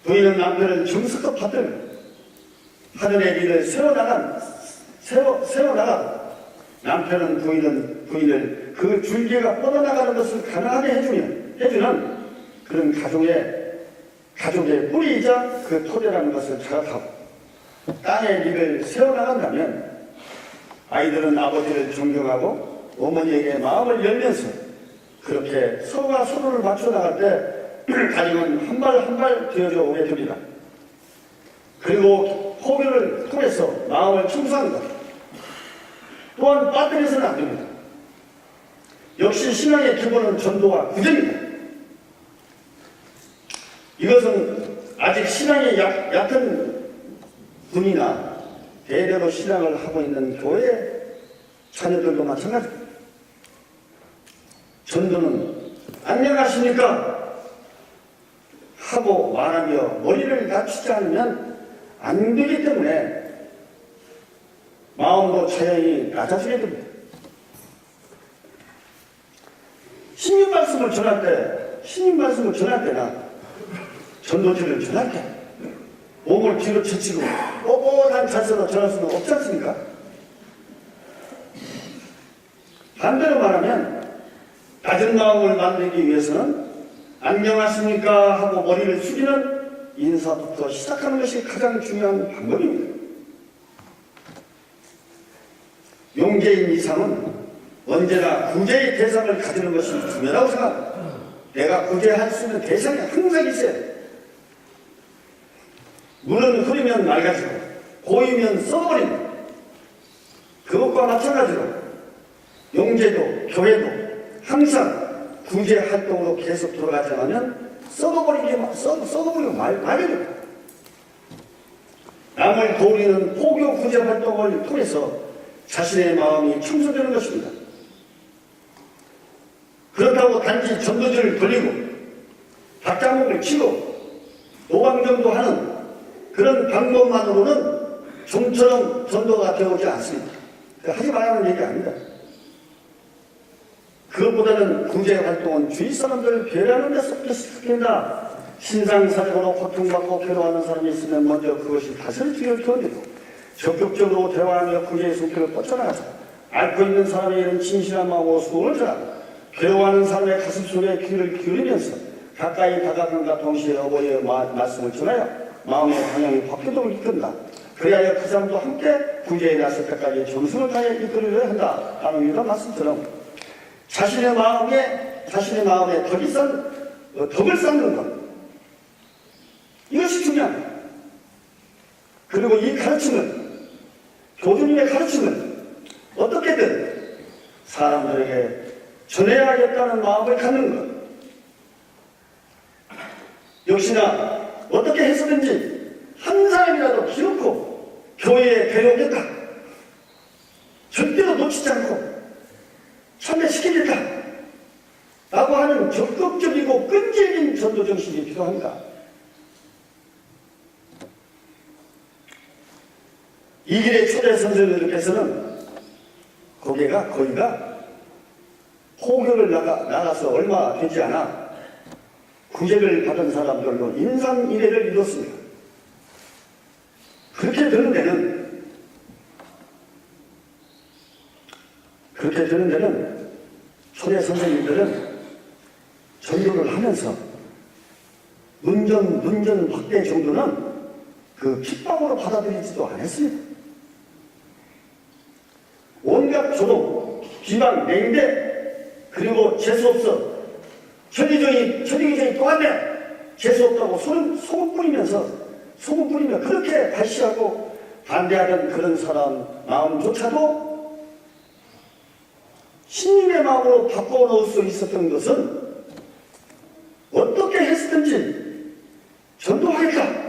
부인은 남편을 정성껏 받들며 하늘의 일을 세워나가고 남편은 부인을 그 줄기가 뻗어나가는 것을 가능하게 해주는 그런 가족의 뿌리이자 그 토대라는 것을 자각하고 땅의 일을 세워나간다면 아이들은 아버지를 존경하고 어머니에게 마음을 열면서 그렇게 서로가 서로를 맞춰나갈 때 가정은 한 발 한 발 되어져 오게 됩니다. 그리고 호교를 통해서 마음을 청소하는 것 또한 빠뜨려서는 안 됩니다. 역시 신앙의 기본은 전도와 구제입니다. 이것은 아직 신앙이 얕은 분이나 대대로 신앙을 하고 있는 교회 자녀들도 마찬가지입니다. 전도는 안녕하십니까 하고 말하며 머리를 낮추지 않으면 안 되기 때문에 마음도 자연히 낮아지게 됩니다. 신님 말씀을 전할 때나 전도지를 전할 때 몸을 뒤로 제치고 뻣뻣한 자세로 전할 수는 없지 않습니까? 반대로 말하면 낮은 마음을 만들기 위해서는 안녕하십니까 하고 머리를 숙이는 인사부터 시작하는 것이 가장 중요한 방법입니다. 용제인 이상은 언제나 구제의 대상을 가지는 것이 중요하다고 생각합니다. 내가 구제할 수 있는 대상이 항상 있어야 돼. 물은 흐리면 맑아지고 고이면 썩어버립니다. 그것과 마찬가지로 용제도 교회도 항상 구제 활동으로 계속 돌아가지 않으면 썩어버리고 말게 됩니다. 남을 도우리는 호교 구제 활동을 통해서 자신의 마음이 청소되는 것입니다. 그렇다고 단지 전도지를 돌리고 박자목을 치고 노방정도 하는 그런 방법만으로는 좀처럼 전도가 되어오지 않습니다. 하지 말라는 얘기 아닙니다. 그것보다는 구제 활동은 주위 사람들을 배려하는 데 쏟아진다. 신상사적으로 고통받고 괴로워하는 사람이 있으면 먼저 그것이 다스려지기를 견디고 적극적으로 대화하며 구제의 손길을 뻗쳐나가서 앓고 있는 사람의 이런 진실한 마음으로 수고를 전하고 괴로워하는 사람의 가슴속에 귀를 기울이면서 가까이 다가간과 동시에 어버이의 말씀을 전하여 마음의 방향이 바뀌도록 이끈다. 그리하여 그 사람도 함께 구제에 나설 때까지 정성을 다해 이끌어야 한다 하는 이런 말씀처럼 자신의 마음에 더 비싼 덕을 쌓는 것, 이것이 중요합니다. 그리고 이 가르침을, 교주님의 가르침을 어떻게든 사람들에게 전해야겠다는 마음을 갖는 것. 역시나 어떻게 해서든지 한 사람이라도 기어코 교회에 데려오겠다. 절대로 놓치지 않고 참여시키겠다. 라고 하는 적극적이고 끈질긴 전도 정신이 필요합니다. 이 길의 초대 선생님들께서는 거기가 포교를 나가서 얼마 되지 않아 구제를 받은 사람들로 인산인해를 이뤘습니다. 그렇게 되는 데는 초대 선생님들은 전도를 하면서 문전 확대 정도는 그 핍박으로 받아들이지도 않았습니다. 온갖 조롱, 비방, 냉대, 그리고 재수없어, 천리교정이 또 한데 재수없다고 소금 뿌리며 그렇게 발시하고 반대하는 그런 사람 마음조차도 신님의 마음으로 바꿔놓을 수 있었던 것은 어떻게 했든지 전도하겠다는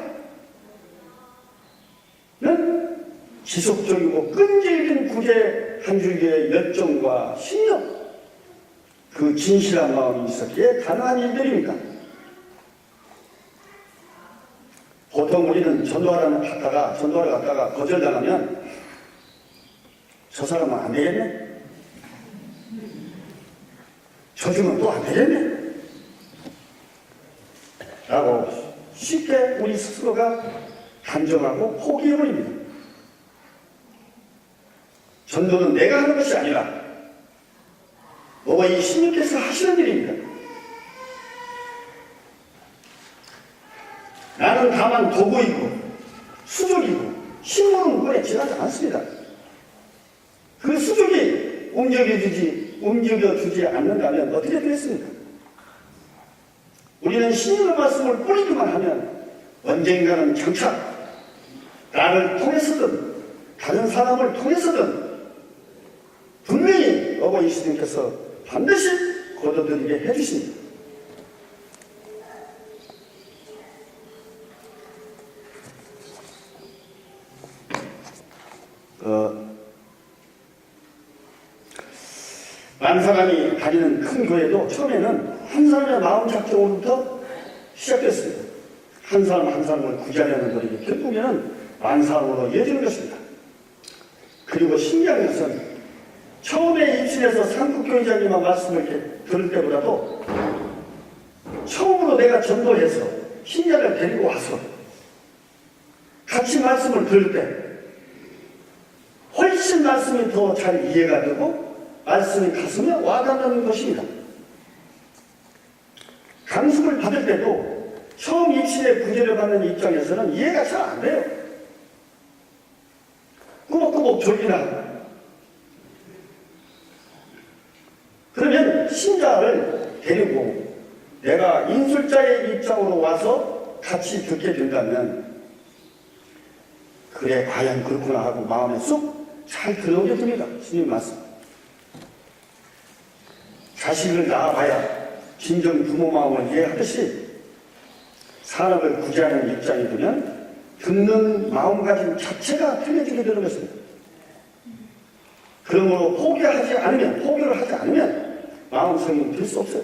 지속적이고 끈질긴 구제 한 줄기의 열정과 신념, 그 진실한 마음이 있었기에 가능한 일들입니다. 보통 우리는 전도하러 갔다가 거절당하면 저 사람은 안 되겠네? 저 주면 또 안 되겠네? 라고 쉽게 우리 스스로가 단정하고 포기해버립니다. 전도는 내가 하는 것이 아니라 이 신님께서 하시는 일입니다. 나는 다만 도구이고 수족이고 식물은 물에 지나지 않습니다. 그 수족이 움직여주지 않는다면 어떻게 되겠습니까? 우리는 신님의 말씀을 뿌리기만 하면 언젠가는 장차 나를 통해서든 다른 사람을 통해서든 분명히 어버이 스님께서 반드시 거둬들이게 해주십니다. 만 사람이 다니는 큰 교회도 처음에는 한 사람의 마음 작정으로부터 시작됐습니다. 한 사람을 구제하려는 노력이 결국에는 만 사람으로 이어지는 것입니다. 그리고 신기한 것은 처음에 입신해서 상국교회장님의 말씀을 이렇게 들을 때보다도 처음으로 내가 전도해서 신자를 데리고 와서 같이 말씀을 들을 때 훨씬 말씀이 더 잘 이해가 되고 말씀이 가슴에 와닿는 것입니다. 강습을 받을 때도 처음 입신의 구제를 받는 입장에서는 이해가 잘 안 돼요. 꾸벅꾸벅 졸기나. 그러면 신자를 데리고 내가 인술자의 입장으로 와서 같이 듣게 된다면 그래 과연 그렇구나 하고 마음에 쏙 잘 들어오게 됩니다. 스님 말씀. 자식을 낳아봐야 진정 부모 마음을 이해하듯이 사람을 구제하는 입장이 되면 듣는 마음가짐 자체가 틀려지게 되는 것입니다. 그러므로 포기를 하지 않으면 마음성이 될 수 없어요.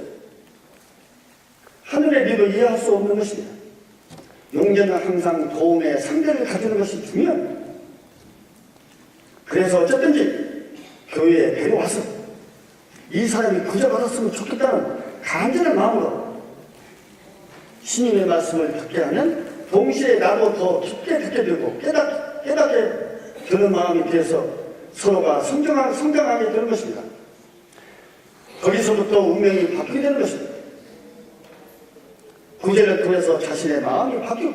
하늘의 비도 이해할 수 없는 것입니다. 용제는 항상 도움의 상대를 가지는 것이 중요합니다. 그래서 어쨌든지 교회에 데려와서 이 사람이 구제받았으면 좋겠다는 간절한 마음으로 신님의 말씀을 듣게 하면 동시에 나도 더 깊게 듣게 되고 깨닫게 되는 마음이 돼서 서로가 성장하게 되는 것입니다. 거기서부터 운명이 바뀌게 되는 것입니다. 구제를 통해서 자신의 마음이 바뀌고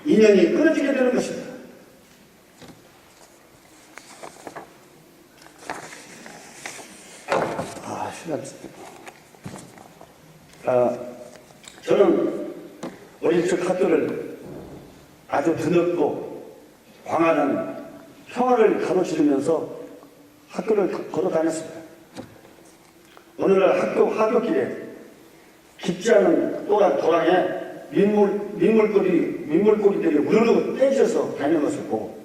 인연이 끊어지게 되는 것입니다. 저는 어릴 적 학교를 아주 드넓고 광활한 평화를 가로지르면서 학교를 걸어 다녔습니다. 어느 날 학교 하교길에 깊지 않은 도랑에 민물고기들이 우르르 떼져서 다니는 것을 보고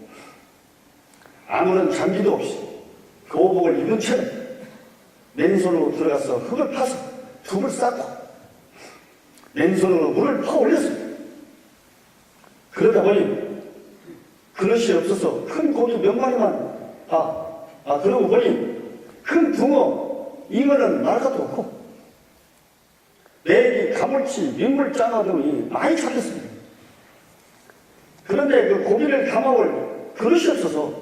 아무런 장비도 없이 교복을 입은 채 맨손으로 들어가서 흙을 파서 둑을 쌓고 맨손으로 물을 퍼 올렸습니다. 그러다 보니 그릇이 없어서 큰 고기 몇 마리만 그러고 보니 큰 붕어, 잉어는 말가도 없고 메기, 가물치, 민물장어 등이 많이 잡혔습니다. 그런데 그 고기를 담아올 그릇이 없어서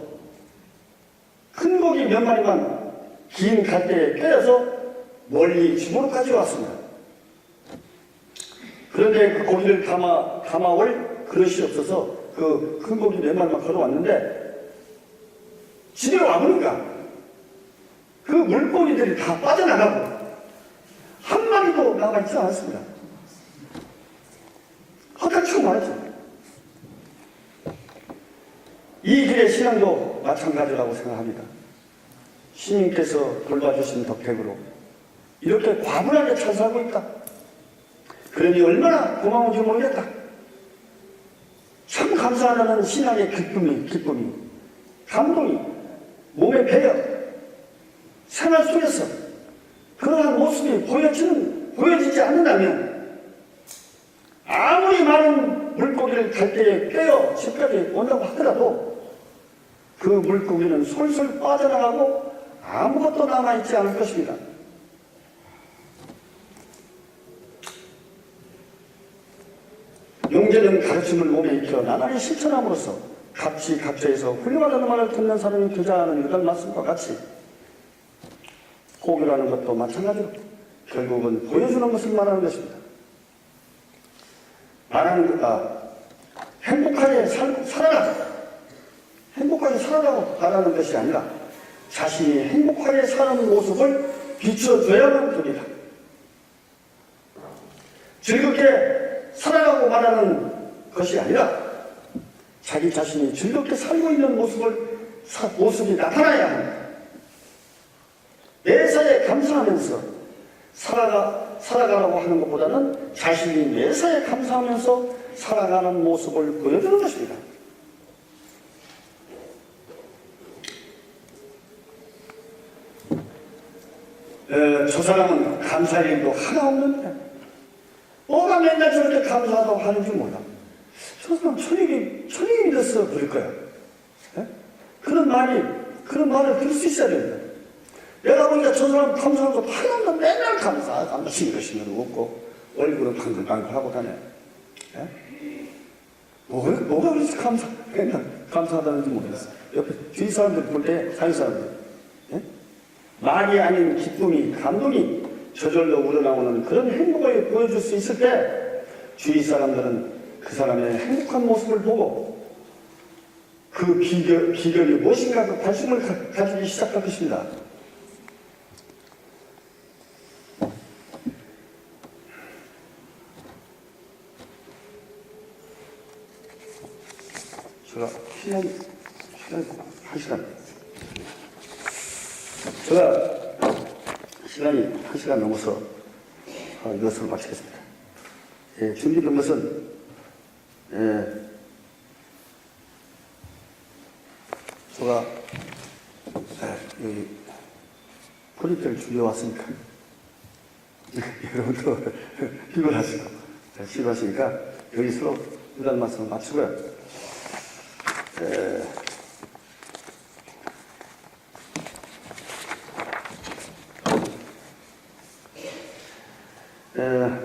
큰 고기 몇 마리만 긴 갈대에 꿰어서 멀리 집으로 가져왔습니다. 그런데 그 고기를 담아올 그릇이 없어서 그 큰 고기 몇 마리만 걸어왔는데 집에 와보니까 그 물고기들이 다 빠져나가고 한 마리도 남아있지 않았습니다. 헛간치고 말았죠. 이 길의 신앙도 마찬가지라고 생각합니다. 시민께서 돌봐주신 덕택으로 이렇게 과분하게 잘 살고 있다. 그러니 얼마나 고마운지 모르겠다. 참 감사하다는 신앙의 기쁨이, 감동이 몸에 배어 생활 속에서 그러한 모습이 보여지지 않는다면 아무리 많은 물고기를 갈대에 꿰어 집까지 온다고 하더라도 그 물고기는 솔솔 빠져나가고 아무것도 남아있지 않을 것입니다. 용제는 가르침을 몸에 익혀 나날이 실천함으로써 각지에서 훌륭하다는 말을 듣는 사람이 되자 하는 이런 말씀과 같이 호교라는 것도 마찬가지로 결국은 보여주는 것을 말하는 것입니다. 행복하게 살아가고 바라는 것이 아니라 자신이 행복하게 사는 모습을 비춰줘야만 됩니다. 즐겁게 살아가고 말하는 것이 아니라 자기 자신이 즐겁게 살고 있는 모습이 나타나야 합니다. 매사에 감사하면서 살아가라고 하는 것보다는 자신이 매사에 감사하면서 살아가는 모습을 보여주는 것입니다. 저 사람은 감사할 일도 하나 없는데 뭐가 맨날 저렇게 감사하다고 하는지 몰라. 저 사람 천익이 믿었어 그럴 거야. 에? 그런 말을 들을 수 있어야 됩니다. 내가 보니까 저 사람 감사한 것도 하나도 맨날 감사 싱글싱글 웃고 얼굴은 방글방글하고 다녀. 에? 뭐가 그렇게 맨날 감사하다는지 모르겠어. 옆에 주위 사람들 볼 때 사회 사람들 말이 아닌 기쁨이 감동이 저절로 우러나오는 그런 행복을 보여줄 수 있을 때 주위 사람들은 그 사람의 행복한 모습을 보고 그 비결이 무엇인가 그 관심을 가지기 시작할 것입니다. 제가 시간이 1시간 넘어서 이것을 마치겠습니다. 준비된 것은 제가 여기 프린트를 준비해왔으니까 여러분도 피곤하시니까 여기서 이런 말씀을 마치고요.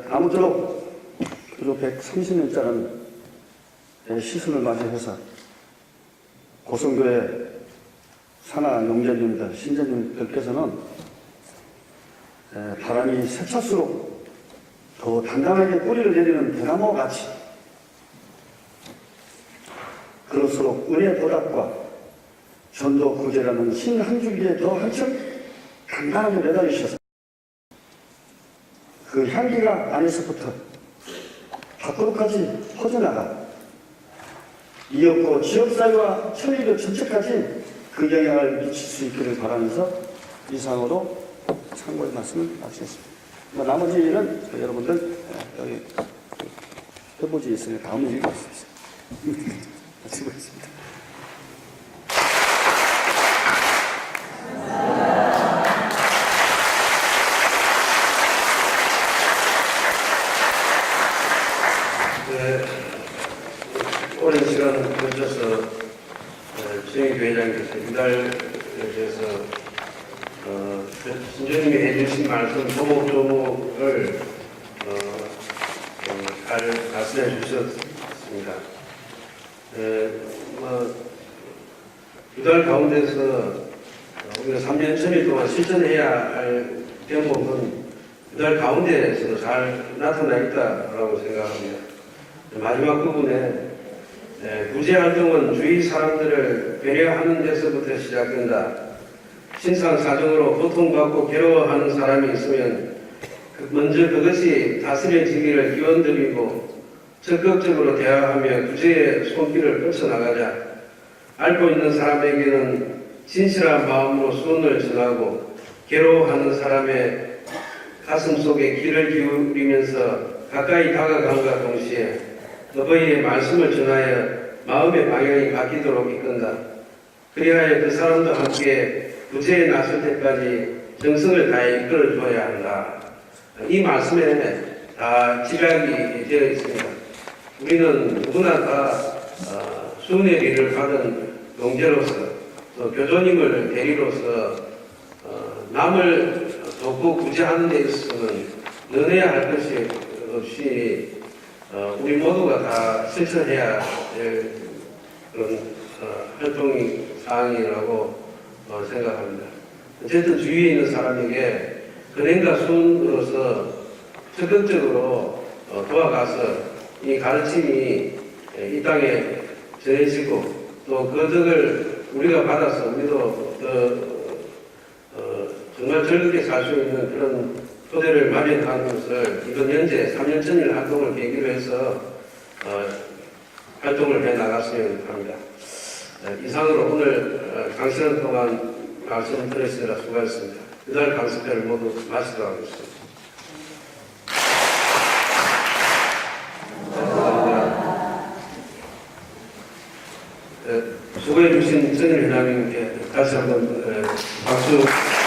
아무쪼록 130년짜리 시순을 맞이해서 고성교회 산하 용제님들, 신제님들께서는 바람이 세찰수록 더 단단하게 뿌리를 내리는 대나무와 같이 그럴수록 은혜 보답과 전도 구제라는 신 한 줄기에 더 한층 단단하게 매달리셔서 그 향기가 안에서부터 밖으로까지 퍼져나가 이었고 지역사회와 천리교 전체까지 그 영향을 미칠 수 있기를 바라면서 이상으로 참고의 말씀을 마치겠습니다. 뭐 나머지는 여러분들 여기 표보지 있으니 다음에 읽어주십시오. 수고했습니다. 네, 오랜 시간 거쳐서 주영희 교회장께서 이달에 대해서 신주님이 해주신 말씀 조목조목을 잘 말씀해 주셨습니다. 이달 가운데서 우리가 3년 3일 동안 실천해야 할 대목은 이달 가운데에서도 잘 나타나 있다고 생각합니다. 마지막 부분에 구제 활동은 주위 사람들을 배려하는 데서부터 시작된다. 신상 사정으로 고통받고 괴로워하는 사람이 있으면 먼저 그것이 다스려지기를 기원드리고 적극적으로 대화하며 구제의 손길을 뻗쳐나가자. 앓고 있는 사람에게는 진실한 마음으로 수원을 전하고 괴로워하는 사람의 가슴 속에 귀를 기울이면서 가까이 다가감과 동시에 너희의 말씀을 전하여 마음의 방향이 바뀌도록 이끈다. 그리하여 그 사람도 함께 구제에 나설 때까지 정성을 다해 이끌어줘야 한다. 이 말씀에 다 집약이 되어 있습니다. 우리는 누구나 다 수은의 리를 받은 동제로서 또 교조님을 대리로서 남을 돕고 구제하는 데 있어서는 면해야 할 것이 없이 우리 모두가 다 실천해야 될 그런 활동이 사항이라고 생각합니다. 어쨌든 주위에 있는 사람에게 근행과 수은으로서 적극적으로 도와가서 이 가르침이 이 땅에 전해지고 또 그 덕을 우리가 받아서 우리도 정말 즐겁게 살 수 있는 그런 토대를 마련하는 것을 이번 현재 3년 전일 활동을 계기로 해서 활동을 해 나갔으면 합니다. 이상으로 오늘 강시간 동안 말씀 들으시느라 수고하셨습니다. 이달 강습회를 모두 마치도록 하겠습니다. 수고해 주신 전일 회장님께 다시 한번 박수